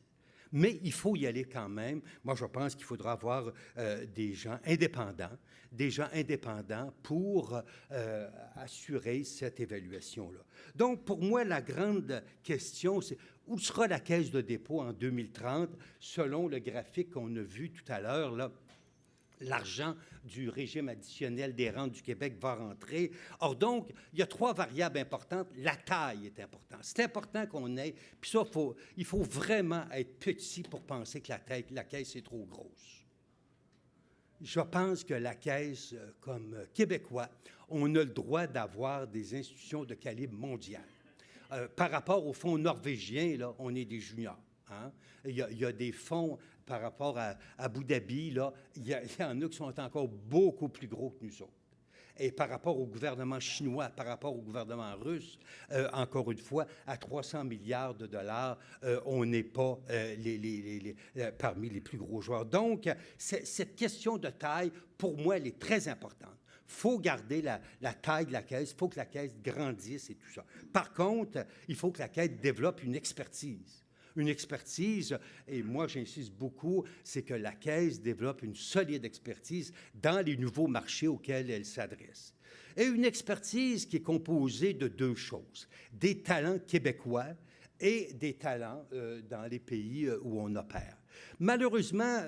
Mais il faut y aller quand même. Moi, je pense qu'il faudra avoir des gens indépendants pour assurer cette évaluation-là. Donc, pour moi, la grande question, c'est où sera la Caisse de dépôt en 2030, selon le graphique qu'on a vu tout à l'heure, là. L'argent du régime additionnel des rentes du Québec va rentrer. Or, donc, il y a 3 variables importantes. La taille est importante. C'est important qu'on ait... Puis ça, il faut vraiment être petit pour penser que la Caisse est trop grosse. Je pense que la Caisse, comme Québécois, on a le droit d'avoir des institutions de calibre mondial. Par rapport au fonds norvégien, là, on est des juniors. Hein? Il y a des fonds par rapport à Abu Dhabi, là, il y en a qui sont encore beaucoup plus gros que nous autres. Et par rapport au gouvernement chinois, par rapport au gouvernement russe, encore une fois, à 300 milliards de dollars, on n'est pas parmi les plus gros joueurs. Donc, cette question de taille, pour moi, elle est très importante. Il faut garder la taille de la Caisse, il faut que la Caisse grandisse et tout ça. Par contre, il faut que la Caisse développe une expertise. Une expertise, et moi j'insiste beaucoup, c'est que la Caisse développe une solide expertise dans les nouveaux marchés auxquels elle s'adresse. Et une expertise qui est composée de 2 choses, des talents québécois et des talents dans les pays où on opère. Malheureusement,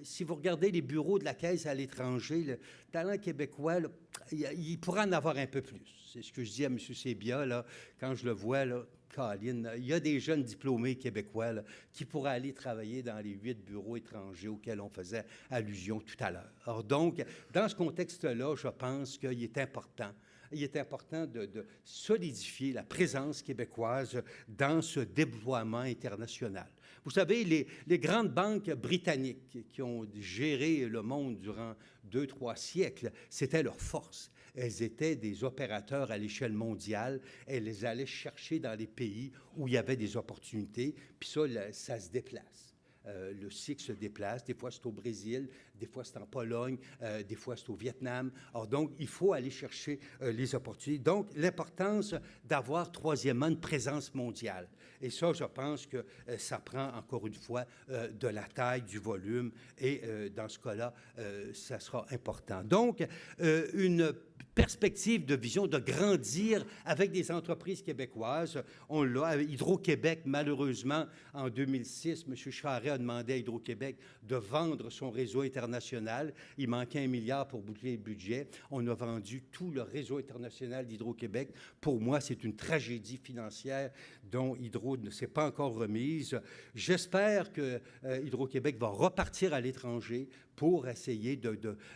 si vous regardez les bureaux de la Caisse à l'étranger, le talent québécois, là, il pourrait en avoir un peu plus. C'est ce que je dis à M. Sébia, là, quand je le vois, là, Colin, il y a des jeunes diplômés québécois là, qui pourraient aller travailler dans les 8 bureaux étrangers auxquels on faisait allusion tout à l'heure. Alors donc, dans ce contexte-là, je pense qu'il est important. Il est important de solidifier la présence québécoise dans ce déploiement international. Vous savez, les grandes banques britanniques qui ont géré le monde durant 2-3 siècles, c'était leur force. Elles étaient des opérateurs à l'échelle mondiale. Elles les allaient chercher dans les pays où il y avait des opportunités. Puis ça se déplace. Le cycle se déplace. Des fois, c'est au Brésil, des fois, c'est en Pologne, des fois, c'est au Vietnam. Alors, donc, il faut aller chercher les opportunités. Donc, l'importance d'avoir, troisièmement, une présence mondiale. Et ça, je pense que ça prend, encore une fois, de la taille, du volume. Et dans ce cas-là, ça sera important. Donc, une perspective de vision de grandir avec des entreprises québécoises. On l'a. Hydro-Québec, malheureusement, en 2006, M. Charest a demandé à Hydro-Québec de vendre son réseau international. Il manquait 1 milliard pour boucler le budget. On a vendu tout le réseau international d'Hydro-Québec. Pour moi, c'est une tragédie financière dont Hydro ne s'est pas encore remise. J'espère que Hydro-Québec va repartir à l'étranger pour essayer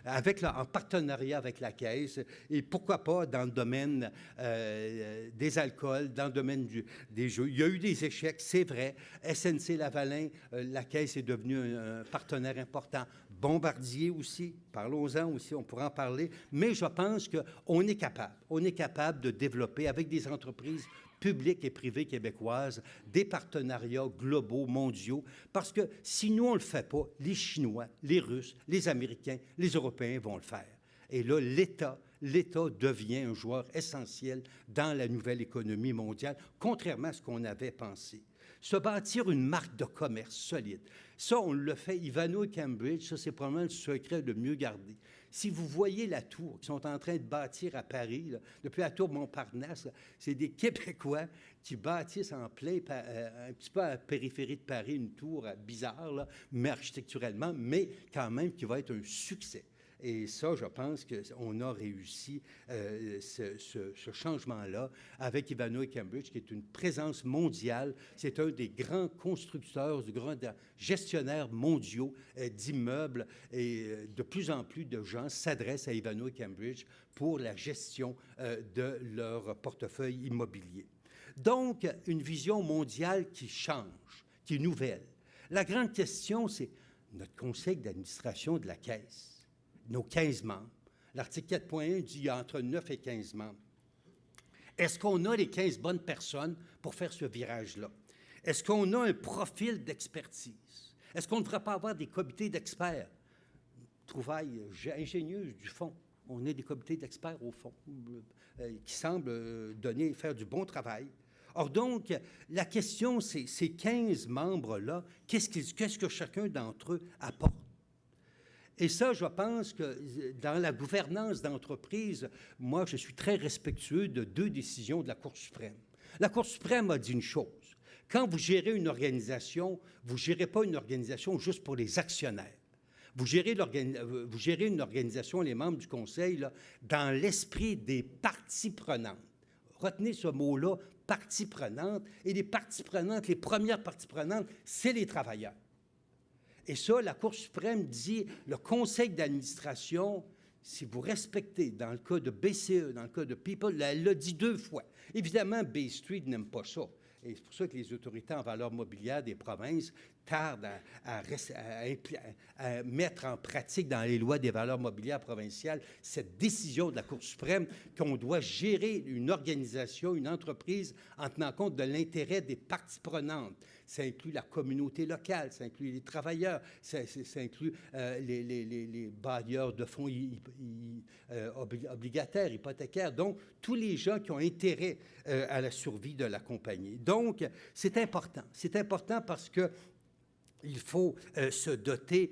en partenariat avec la Caisse, et pourquoi pas dans le domaine des alcools, dans le domaine des jeux. Il y a eu des échecs, c'est vrai. SNC-Lavalin, la Caisse est devenue un partenaire important. Bombardier aussi, parlons-en aussi, on pourra en parler. Mais je pense qu'on est capable. On est capable de développer avec des entreprises publiques et privées québécoises, des partenariats globaux, mondiaux, parce que si nous, on ne le fait pas, les Chinois, les Russes, les Américains, les Européens vont le faire. Et là, l'État devient un joueur essentiel dans la nouvelle économie mondiale, contrairement à ce qu'on avait pensé. Se bâtir une marque de commerce solide, ça, on le fait, Ivanhoe et Cambridge, ça, c'est probablement le secret le mieux gardé. Si vous voyez la tour qu'ils sont en train de bâtir à Paris, là, depuis la tour Montparnasse, c'est des Québécois qui bâtissent en plein, un petit peu à la périphérie de Paris, une tour bizarre, là, mais architecturellement, mais quand même qui va être un succès. Et ça, je pense qu'on a réussi ce changement-là avec Ivanhoe et Cambridge, qui est une présence mondiale. C'est un des grands constructeurs, des grands gestionnaires mondiaux d'immeubles. Et de plus en plus de gens s'adressent à Ivanhoe et Cambridge pour la gestion de leur portefeuille immobilier. Donc, une vision mondiale qui change, qui est nouvelle. La grande question, c'est notre conseil d'administration de la Caisse. Nos 15 membres. L'article 4.1 dit qu'il y a entre 9 et 15 membres. Est-ce qu'on a les 15 bonnes personnes pour faire ce virage-là? Est-ce qu'on a un profil d'expertise? Est-ce qu'on ne devrait pas avoir des comités d'experts? Trouvaille ingénieuse du fond. On a des comités d'experts au fond qui semblent faire du bon travail. Or donc, la question, c'est ces 15 membres-là, qu'est-ce que chacun d'entre eux apporte? Et ça, je pense que dans la gouvernance d'entreprise, moi, je suis très respectueux de 2 décisions de la Cour suprême. La Cour suprême a dit une chose. Quand vous gérez une organisation, vous ne gérez pas une organisation juste pour les actionnaires. Vous gérez une organisation, les membres du Conseil, là, dans l'esprit des parties prenantes. Retenez ce mot-là, parties prenantes. Et les parties prenantes, les premières parties prenantes, c'est les travailleurs. Et ça, la Cour suprême dit, le conseil d'administration, si vous respectez, dans le cas de BCE, dans le cas de People, elle l'a dit 2 fois. Évidemment, Bay Street n'aime pas ça. Et c'est pour ça que les autorités en valeur mobilière des provinces tardent à mettre en pratique dans les lois des valeurs mobilières provinciales cette décision de la Cour suprême qu'on doit gérer une organisation, une entreprise en tenant compte de l'intérêt des parties prenantes. Ça inclut la communauté locale, ça inclut les travailleurs, ça inclut les bailleurs de fonds obligataires, hypothécaires, donc tous les gens qui ont intérêt à la survie de la compagnie. Donc, c'est important. C'est important parce que il faut se doter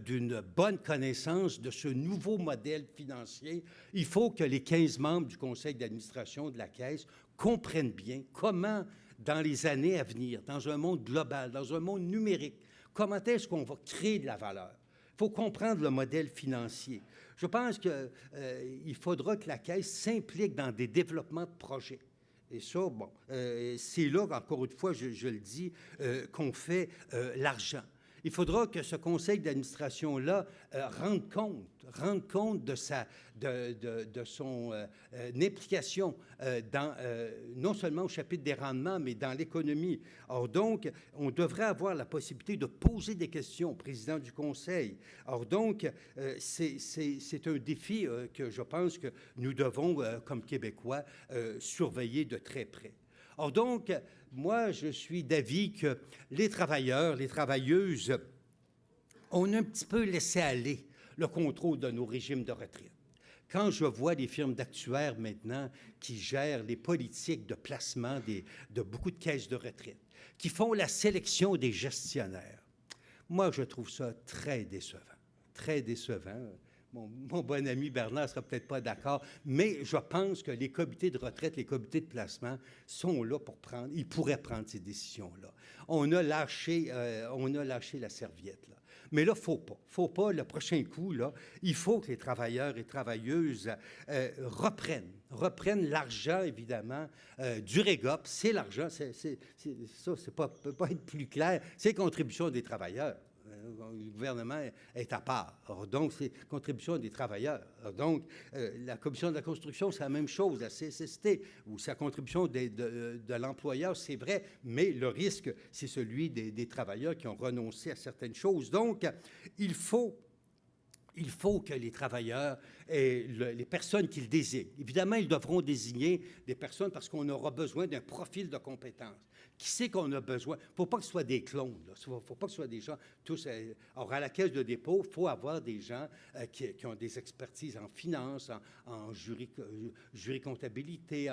d'une bonne connaissance de ce nouveau modèle financier. Il faut que les 15 membres du conseil d'administration de la Caisse comprennent bien comment, dans les années à venir, dans un monde global, dans un monde numérique, Comment est-ce qu'on va créer de la valeur? Il faut comprendre le modèle financier. Je pense qu'il faudra que la Caisse s'implique dans des développements de projets. Et ça, bon, c'est là, encore une fois, je le dis, qu'on fait l'argent. Il faudra que ce conseil d'administration-là rende compte de son implication non seulement au chapitre des rendements, mais dans l'économie. Or donc, on devrait avoir la possibilité de poser des questions au président du conseil. Or donc, c'est un défi que je pense que nous devons, comme Québécois, surveiller de très près. Or donc, moi, je suis d'avis que les travailleurs, les travailleuses, ont un petit peu laissé aller le contrôle de nos régimes de retraite. Quand je vois les firmes d'actuaires maintenant qui gèrent les politiques de placement de beaucoup de caisses de retraite, qui font la sélection des gestionnaires, moi, je trouve ça très décevant. Très décevant. Mon bon ami Bernard ne sera peut-être pas d'accord, mais je pense que les comités de retraite, les comités de placement sont là pour prendre, ils pourraient prendre ces décisions-là. On a lâché la serviette, là. Mais là, il ne faut pas, le prochain coup, là, il faut que les travailleurs et travailleuses reprennent l'argent, évidemment, du REGOP. C'est l'argent, ça ne peut pas être plus clair, c'est les contributions des travailleurs. Le gouvernement est à part. Alors donc, c'est contribution des travailleurs. Alors donc, la Commission de la construction, c'est la même chose, la CSST, ou sa contribution de l'employeur, c'est vrai, mais le risque, c'est celui des travailleurs qui ont renoncé à certaines choses. Donc, il faut que les travailleurs et les personnes qu'ils désignent, évidemment, ils devront désigner des personnes parce qu'on aura besoin d'un profil de compétences. Qui sait qu'on a besoin? Il ne faut pas que ce soit des clones. Il ne faut pas que ce soit des gens tous... Or, à la Caisse de dépôt, il faut avoir des gens qui ont des expertises en finance, en jury-comptabilité,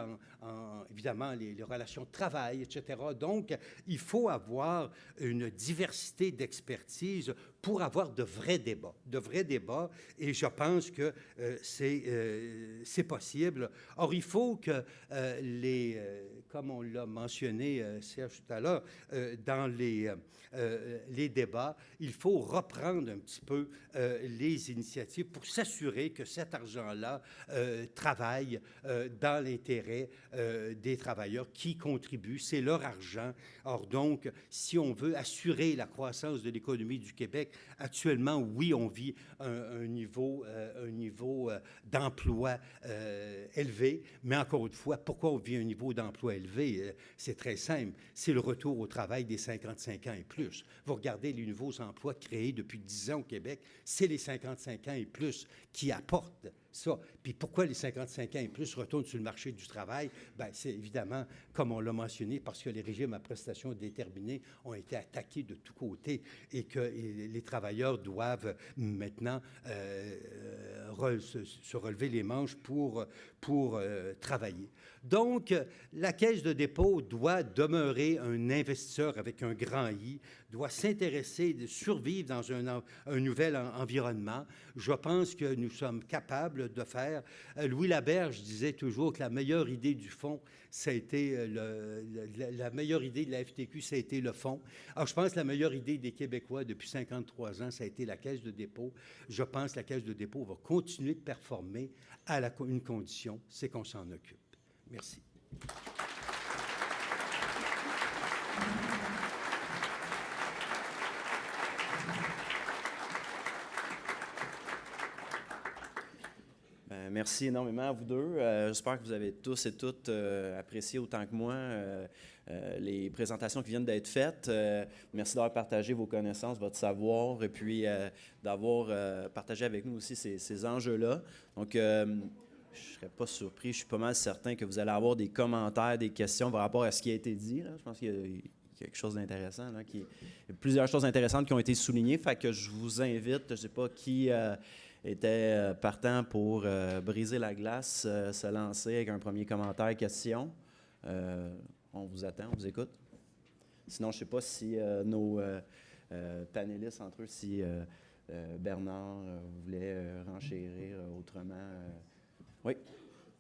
évidemment, les relations de travail, etc. Donc, il faut avoir une diversité d'expertise pour avoir de vrais débats, et je pense que c'est possible. Or, il faut que comme on l'a mentionné, Serge, tout à l'heure, dans les débats, il faut reprendre un petit peu les initiatives pour s'assurer que cet argent-là travaille dans l'intérêt des travailleurs qui contribuent. C'est leur argent. Or, donc, si on veut assurer la croissance de l'économie du Québec, actuellement, oui, on vit un niveau d'emploi élevé, mais encore une fois, pourquoi on vit un niveau d'emploi élevé? C'est très simple. C'est le retour au travail des 55 ans et plus. Vous regardez les nouveaux emplois créés depuis 10 ans au Québec, c'est les 55 ans et plus qui apportent ça. Puis pourquoi les 55 ans et plus retournent sur le marché du travail? Bien, c'est évidemment, comme on l'a mentionné, parce que les régimes à prestations déterminées ont été attaqués de tous côtés et que les travailleurs doivent maintenant se relever les manches pour travailler. Donc, la Caisse de dépôt doit demeurer un investisseur avec un grand I, doit s'intéresser, de survivre dans un nouvel environnement. Je pense que nous sommes capables de faire. Louis Laberge disait toujours que la meilleure idée du fonds, ça a été la meilleure idée de la FTQ, ça a été le fonds. Alors, je pense que la meilleure idée des Québécois depuis 53 ans, ça a été la Caisse de dépôt. Je pense que la Caisse de dépôt va continuer de performer à une condition, c'est qu'on s'en occupe. Merci. Merci énormément à vous deux. J'espère que vous avez tous et toutes apprécié autant que moi les présentations qui viennent d'être faites. Merci d'avoir partagé vos connaissances, votre savoir, et puis d'avoir partagé avec nous aussi ces enjeux-là. Donc, je ne serais pas surpris, je suis pas mal certain que vous allez avoir des commentaires, des questions par rapport à ce qui a été dit, là. Je pense qu'il y a quelque chose d'intéressant, là, il y a plusieurs choses intéressantes qui ont été soulignées, fait que je vous invite, je ne sais pas qui était partant pour briser la glace, se lancer avec un premier commentaire, question. On vous attend, on vous écoute. Sinon, je ne sais pas si nos panélistes entre eux, si Bernard voulait renchérir autrement. Oui.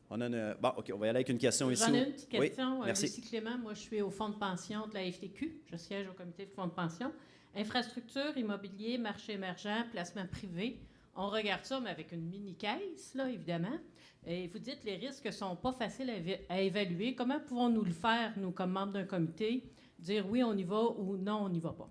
On a bon, OK, on va y aller avec une question ici. J'en ai une petite question. Oui, merci. Lucie Clément, moi, je suis au fonds de pension de la FTQ. Je siège au comité de fonds de pension. Infrastructure, immobilier, marché émergent, placement privé. On regarde ça, mais avec une mini-caisse, là, évidemment. Et vous dites que les risques ne sont pas faciles à évaluer. Comment pouvons-nous le faire, nous, comme membres d'un comité, dire oui, on y va ou non, on n'y va pas?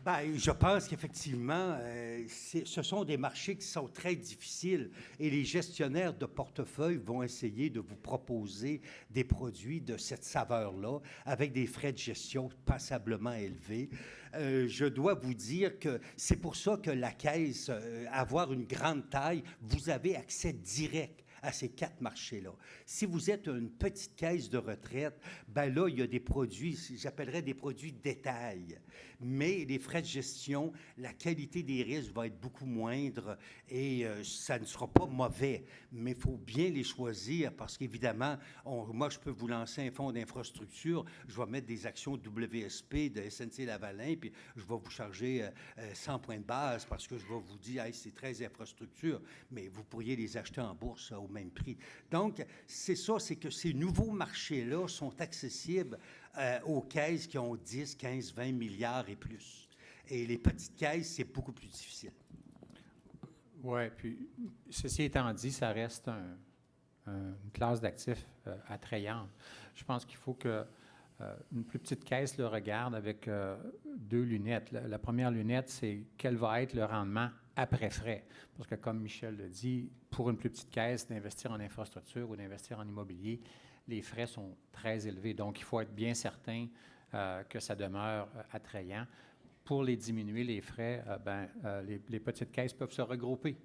Bien, je pense qu'effectivement, ce sont des marchés qui sont très difficiles et les gestionnaires de portefeuille vont essayer de vous proposer des produits de cette saveur-là avec des frais de gestion passablement élevés. Je dois vous dire que c'est pour ça que la caisse, avoir une grande taille, vous avez accès direct à ces 4 marchés-là. Si vous êtes une petite caisse de retraite, ben là, il y a des produits, j'appellerais des produits de détail. Mais les frais de gestion, la qualité des risques va être beaucoup moindre et ça ne sera pas mauvais. Mais il faut bien les choisir parce qu'évidemment, moi, je peux vous lancer un fonds d'infrastructure, je vais mettre des actions WSP de SNC-Lavalin, puis je vais vous charger 100 points de base parce que je vais vous dire, hey, c'est très infrastructure, mais vous pourriez les acheter en bourse au même prix. Donc, c'est ça, c'est que ces nouveaux marchés-là sont accessibles aux caisses qui ont 10, 15, 20 milliards et plus. Et les petites caisses, c'est beaucoup plus difficile. Oui, puis ceci étant dit, ça reste une classe d'actifs attrayante. Je pense qu'il faut que une plus petite caisse le regarde avec 2 lunettes. La première lunette, c'est quel va être le rendement après frais. Parce que comme Michel le dit, pour une plus petite caisse, d'investir en infrastructure ou d'investir en immobilier, les frais sont très élevés. Donc, il faut être bien certain que ça demeure attrayant. Pour les diminuer, les frais, les petites caisses peuvent se regrouper.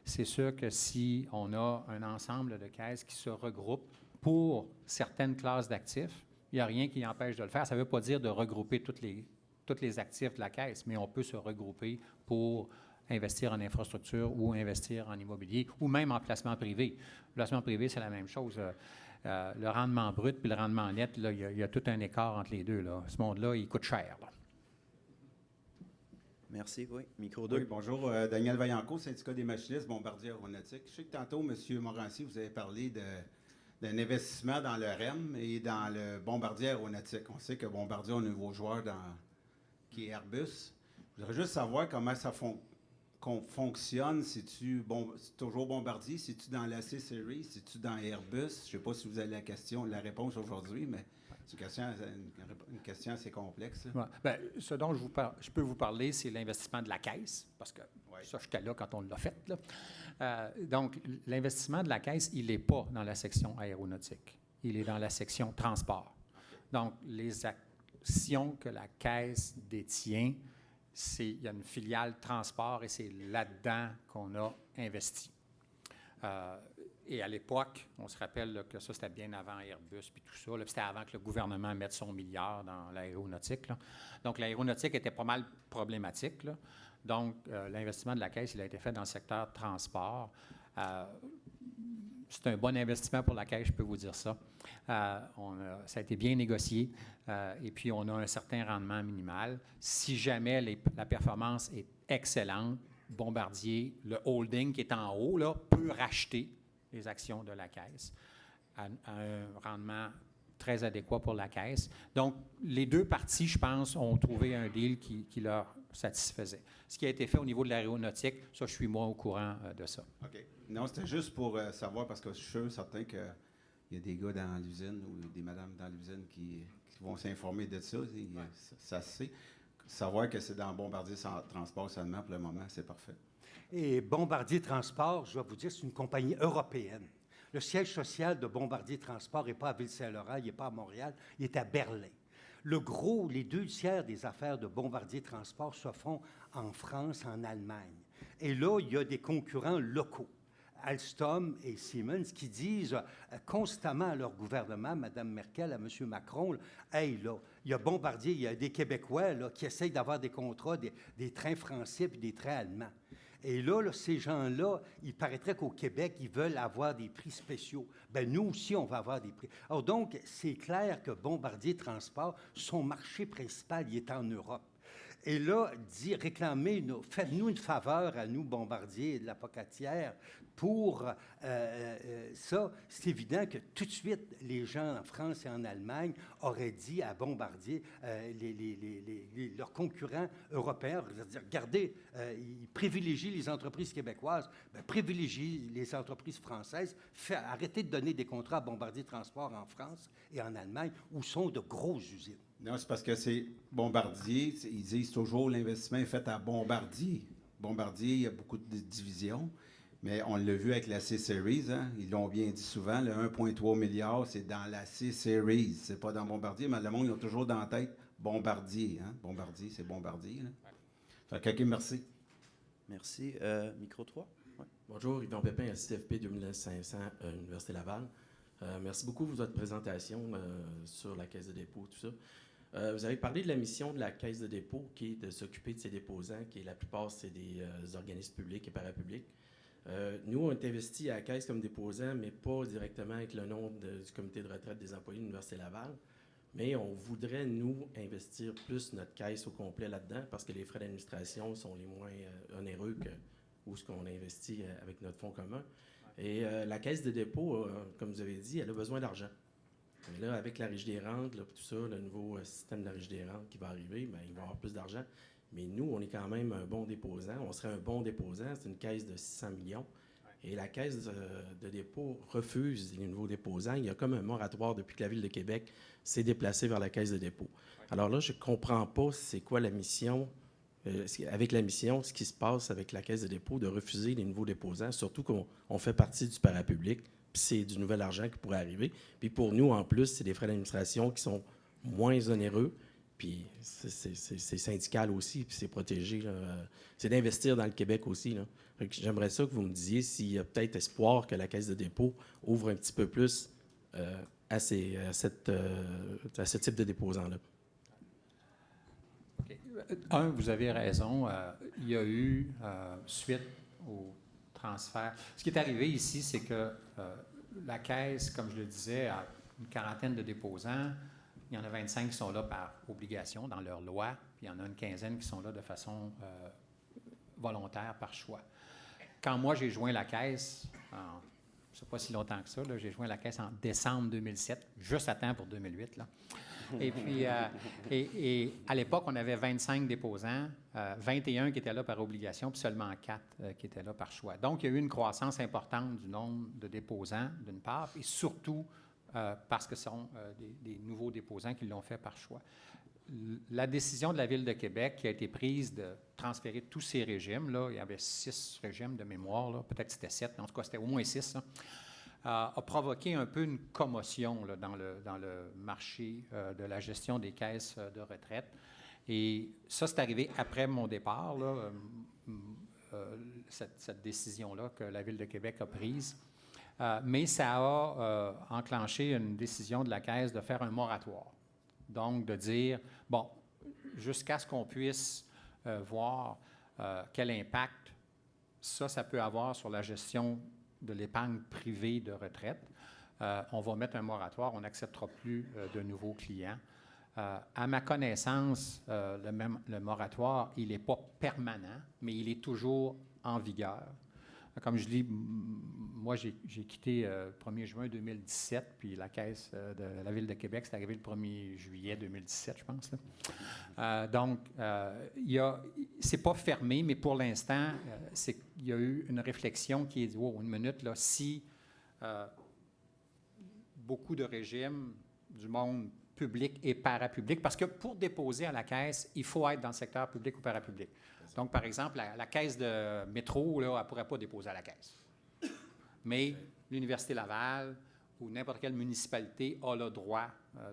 C'est sûr que si on a un ensemble de caisses qui se regroupent pour certaines classes d'actifs, il n'y a rien qui empêche de le faire. Ça ne veut pas dire de regrouper tous les actifs de la caisse, mais on peut se regrouper pour investir en infrastructure ou investir en immobilier ou même en placement privé. Le placement privé, c'est la même chose. Le rendement brut puis le rendement net, là, il y a tout un écart entre les deux. Là. Ce monde-là, il coûte cher. Là. Merci. Oui, micro 2. Oui, bonjour. Daniel Vaillancourt, syndicat des machinistes Bombardier Aéronautique. Je sais que tantôt, M. Morancy, vous avez parlé d'un investissement dans le REM et dans le Bombardier Aéronautique. On sait que Bombardier a un nouveau joueur qui est Airbus. Je voudrais juste savoir comment ça fonctionne. C'est-tu toujours Bombardier? C'est-tu dans la C-Series? C'est-tu dans Airbus? Je ne sais pas si vous avez la réponse aujourd'hui, mais c'est une question assez complexe. Ouais. Bien, ce dont je peux vous parler, c'est l'investissement de la caisse, parce que ça, j'étais là quand on l'a fait. Là. Donc, l'investissement de la caisse, il n'est pas dans la section aéronautique. Il est dans la section transport. Donc, les actions que la caisse détient, il y a une filiale transport et c'est là-dedans qu'on a investi. Et à l'époque, on se rappelle là, que ça, c'était bien avant Airbus puis tout ça. Là, c'était avant que le gouvernement mette son milliard dans l'aéronautique. Là. Donc, l'aéronautique était pas mal problématique. Là. Donc, l'investissement de la Caisse, il a été fait dans le secteur transport. C'est un bon investissement pour la Caisse, je peux vous dire ça. Ça a été bien négocié et puis on a un certain rendement minimal. Si jamais la performance est excellente, Bombardier, le holding qui est en haut, là, peut racheter les actions de la Caisse à un rendement très adéquat pour la Caisse. Donc, les deux parties, je pense, ont trouvé un deal qui leur satisfaisait. Ce qui a été fait au niveau de l'aéronautique, ça, je suis moi au courant de ça. OK. Non, c'était juste pour savoir, parce que je suis sûr, certain qu'il y a des gars dans l'usine ou des madames dans l'usine qui vont s'informer de ça. Ça se sait. Savoir que c'est dans Bombardier Transport seulement pour le moment, c'est parfait. Et Bombardier Transport, je vais vous dire, c'est une compagnie européenne. Le siège social de Bombardier Transport n'est pas à Ville-Saint-Laurent, il n'est pas à Montréal, il est à Berlin. Les 2 tiers des affaires de Bombardier Transport se font en France, en Allemagne. Et là, il y a des concurrents locaux. Alstom et Siemens qui disent constamment à leur gouvernement, Mme Merkel, à M. Macron, « Hey, là, il y a Bombardier, il y a des Québécois là, qui essayent d'avoir des contrats, des trains français puis des trains allemands. » Et là, ces gens-là, il paraîtrait qu'au Québec, ils veulent avoir des prix spéciaux. Bien, nous aussi, on va avoir des prix. Alors donc, c'est clair que Bombardier Transport, son marché principal, il est en Europe. Et là, faites-nous une faveur à nous, Bombardier et de la Pocatière, pour ça, c'est évident que tout de suite, les gens en France et en Allemagne auraient dit à Bombardier, leurs concurrents européens, dire, regardez, ils privilégient les entreprises québécoises, bien, privilégient les entreprises françaises, arrêtez de donner des contrats à Bombardier Transport en France et en Allemagne, où sont de grosses usines. Non, c'est parce que c'est Bombardier, ils disent toujours l'investissement est fait à Bombardier. Bombardier, il y a beaucoup de divisions, mais on l'a vu avec la C-Series, hein? Ils l'ont bien dit souvent, le 1,3 milliard, c'est dans la C-Series, c'est pas dans Bombardier, mais le monde, ils ont toujours dans la tête Bombardier. Hein? Bombardier, c'est Bombardier. Là. Fait que, OK, merci. Merci. Micro 3. Ouais. Bonjour, Yvan Pépin, à CFP 2500, Université Laval. Merci beaucoup pour votre présentation sur la Caisse de dépôt, tout ça. Vous avez parlé de la mission de la Caisse de dépôt qui est de s'occuper de ses déposants, qui la plupart, c'est des organismes publics et parapublics. Nous, on est investis à la Caisse comme déposant, mais pas directement avec le nom du comité de retraite des employés de l'Université Laval. Mais on voudrait, nous, investir plus notre caisse au complet là-dedans parce que les frais d'administration sont les moins onéreux que où ce qu'on investit avec notre fonds commun. Et la Caisse de dépôt, comme vous avez dit, elle a besoin d'argent. Mais là, avec la Régie des rentes, là, tout ça, le nouveau système de la Régie des rentes qui va arriver, bien, il va y avoir plus d'argent. Mais nous, on est quand même un bon déposant. On serait un bon déposant. C'est une caisse de 600 millions. Et la Caisse de dépôt refuse les nouveaux déposants. Il y a comme un moratoire depuis que la Ville de Québec s'est déplacée vers la Caisse de dépôt. Alors là, je ne comprends pas c'est quoi la mission, avec la mission, ce qui se passe avec la Caisse de dépôt, de refuser les nouveaux déposants, surtout qu'on fait partie du parapublic, puis c'est du nouvel argent qui pourrait arriver. Puis pour nous, en plus, c'est des frais d'administration qui sont moins onéreux, puis c'est syndical aussi, puis c'est protégé. C'est d'investir dans le Québec aussi. Là. J'aimerais ça que vous me disiez s'il y a peut-être espoir que la Caisse de dépôt ouvre un petit peu plus à ce type de déposants-là. Okay. Vous avez raison. Il y a eu, suite au transfert... Ce qui est arrivé ici, c'est que la Caisse, comme je le disais, a une quarantaine de déposants. Il y en a 25 qui sont là par obligation dans leur loi, puis il y en a une quinzaine qui sont là de façon volontaire, par choix. Quand moi, j'ai joint la Caisse, je ne sais pas si longtemps que ça, j'ai joint la Caisse en décembre 2007, juste à temps pour 2008. Là. Et puis, et à l'époque, on avait 25 déposants, 21 qui étaient là par obligation, puis seulement 4 qui étaient là par choix. Donc, il y a eu une croissance importante du nombre de déposants, d'une part, et surtout parce que ce sont des nouveaux déposants qui l'ont fait par choix. La décision de la Ville de Québec qui a été prise de transférer tous ces régimes, là, il y avait 6 régimes de mémoire, là, peut-être c'était 7, mais en tout cas, c'était au moins 6, là, a provoqué un peu une commotion là, dans le marché de la gestion des caisses de retraite. Et ça, c'est arrivé après mon départ, là, cette décision-là que la Ville de Québec a prise. Mais ça a enclenché une décision de la Caisse de faire un moratoire. Donc, de dire, bon, jusqu'à ce qu'on puisse voir quel impact ça peut avoir sur la gestion de l'épargne privée de retraite, on va mettre un moratoire, on n'acceptera plus de nouveaux clients. À ma connaissance, le moratoire, il n'est pas permanent, mais il est toujours en vigueur. Comme je dis, moi, j'ai quitté le 1er juin 2017, puis la Caisse de la Ville de Québec, c'est arrivé le 1er juillet 2017, je pense. Là. Donc, c'est pas fermé, mais pour l'instant, il y a eu une réflexion qui est dit, oh, une minute, là, si beaucoup de régimes du monde public et parapublic, parce que pour déposer à la Caisse, il faut être dans le secteur public ou parapublic. Donc, par exemple, la caisse de métro, là, elle ne pourrait pas déposer à la Caisse. Mais l'Université Laval ou n'importe quelle municipalité a le droit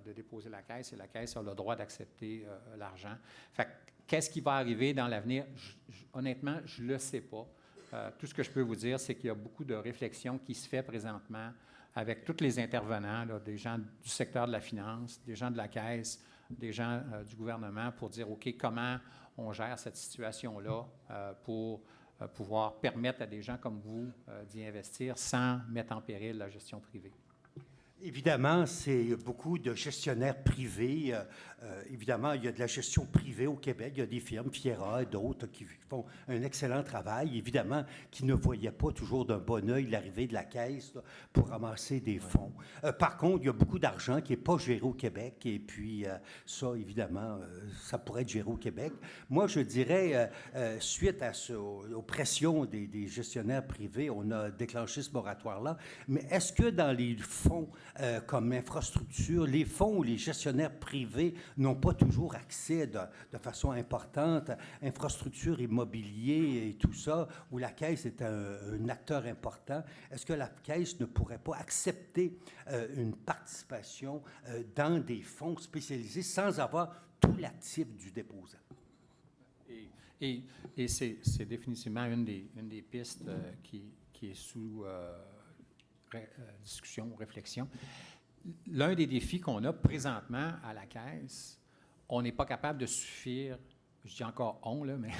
de déposer la Caisse et la Caisse a le droit d'accepter l'argent. Fait qu'est-ce qui va arriver dans l'avenir? Honnêtement, je ne le sais pas. Tout ce que je peux vous dire, c'est qu'il y a beaucoup de réflexion qui se fait présentement avec tous les intervenants, là, des gens du secteur de la finance, des gens de la Caisse, des gens du gouvernement pour dire, OK, comment on gère cette situation-là pour pouvoir permettre à des gens comme vous d'y investir sans mettre en péril la gestion privée. Évidemment, c'est beaucoup de gestionnaires privés. Évidemment, il y a de la gestion privée au Québec. Il y a des firmes, Fiera et d'autres, qui font un excellent travail. Évidemment, qui ne voyaient pas toujours d'un bon œil l'arrivée de la Caisse là, pour ramasser des fonds. Par contre, il y a beaucoup d'argent qui n'est pas géré au Québec. Et puis, ça, évidemment, ça pourrait être géré au Québec. Moi, je dirais, suite aux pressions des gestionnaires privés, on a déclenché ce moratoire-là. Mais est-ce que dans les fonds comme infrastructure, les fonds où les gestionnaires privés n'ont pas toujours accès de façon importante, infrastructure, immobilier et tout ça, où la Caisse est un acteur important, est-ce que la Caisse ne pourrait pas accepter une participation dans des fonds spécialisés sans avoir tout l'actif du déposant? Et c'est définitivement une des pistes qui est sous discussion, réflexion. L'un des défis qu'on a présentement à la Caisse, on n'est pas capable de suffire, je dis encore on, là, mais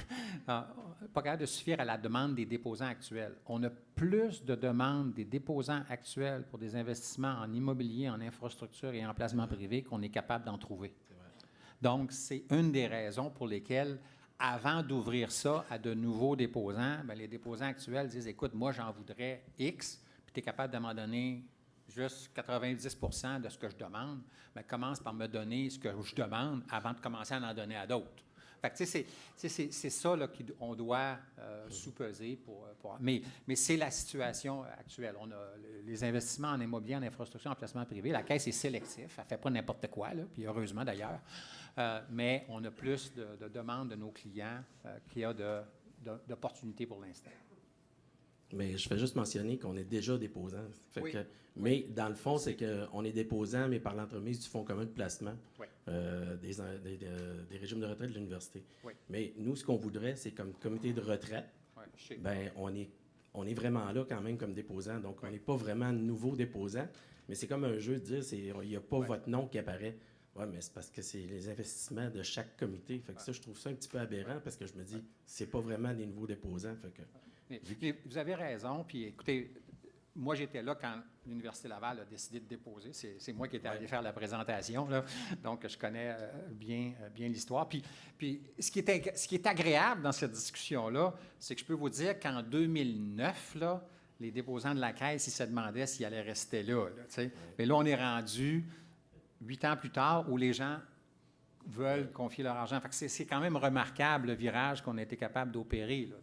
pas capable de suffire à la demande des déposants actuels. On a plus de demandes des déposants actuels pour des investissements en immobilier, en infrastructure et en placement privé qu'on est capable d'en trouver. Donc, c'est une des raisons pour lesquelles, avant d'ouvrir ça à de nouveaux déposants, bien, les déposants actuels disent, écoute, moi, j'en voudrais X, puis tu es capable de m'en donner juste 90 % de ce que je demande, bien, commence par me donner ce que je demande avant de commencer à en donner à d'autres. Fait que, tu sais, c'est ça là, qu'on doit sous-peser mais c'est la situation actuelle. On a les investissements en immobilier, en infrastructure, en placement privé. La Caisse est sélective. Elle ne fait pas n'importe quoi, là, puis heureusement d'ailleurs. Mais on a plus de demandes de nos clients qu'il y a d'opportunités pour l'instant. Mais je fais juste mentionner qu'on est déjà déposant. Oui. Mais dans le fond, c'est qu'on est déposant, mais par l'entremise du Fonds commun de placement des régimes de retraite de l'université. Oui. Mais nous, ce qu'on voudrait, c'est comme comité de retraite, ben, on est vraiment là quand même comme déposant. Donc, on n'est pas vraiment nouveau déposant, mais c'est comme un jeu de dire, il n'y a pas votre nom qui apparaît. Oui, mais c'est parce que c'est les investissements de chaque comité. Fait que ça, je trouve ça un petit peu aberrant parce que je me dis, c'est pas vraiment des nouveaux déposants. Fait que, mais vous avez raison. Puis écoutez, moi, j'étais là quand l'Université Laval a décidé de déposer. C'est moi qui étais allé faire la présentation, là. Donc, je connais bien l'histoire. Puis ce qui est agréable dans cette discussion-là, c'est que je peux vous dire qu'en 2009, là, les déposants de la Caisse, ils se demandaient s'ils allaient rester là. Mais là, on est rendu 8 ans plus tard où les gens veulent confier leur argent. Fait que c'est quand même remarquable le virage qu'on a été capable d'opérer, là,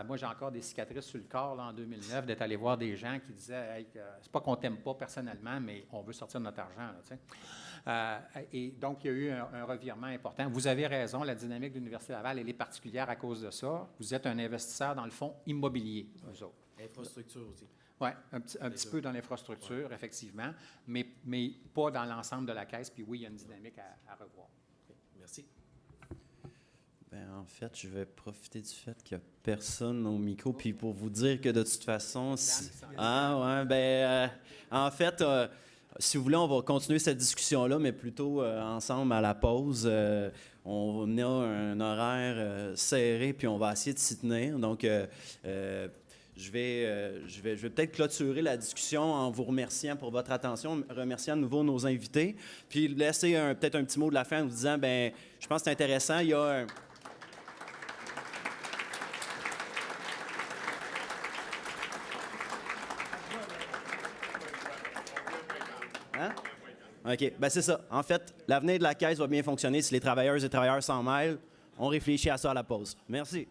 moi, j'ai encore des cicatrices sur le corps là, en 2009 d'être allé voir des gens qui disaient hey, c'est pas qu'on t'aime pas personnellement, mais on veut sortir de notre argent. Là, et donc, il y a eu un revirement important. Vous avez raison, la dynamique de l'Université Laval, elle est particulière à cause de ça. Vous êtes un investisseur dans le fonds immobilier, vous autres. infrastructure aussi. Oui, un petit peu dans l'infrastructure, effectivement, mais pas dans l'ensemble de la Caisse. Puis oui, il y a une dynamique à revoir. Okay. Merci. Bien, en fait, je vais profiter du fait qu'il n'y a personne au micro, puis pour vous dire que de toute façon... en fait, si vous voulez, on va continuer cette discussion-là, mais plutôt ensemble à la pause. On a un horaire serré, puis on va essayer de s'y tenir. Donc, je vais peut-être clôturer la discussion en vous remerciant pour votre attention, remerciant à nouveau nos invités, puis laisser peut-être un petit mot de la fin en vous disant, bien, je pense que c'est intéressant, il y a un... Hein? OK. Bien, c'est ça. En fait, l'avenir de la Caisse va bien fonctionner si les travailleuses et travailleurs s'en mêlent. On réfléchit à ça à la pause. Merci.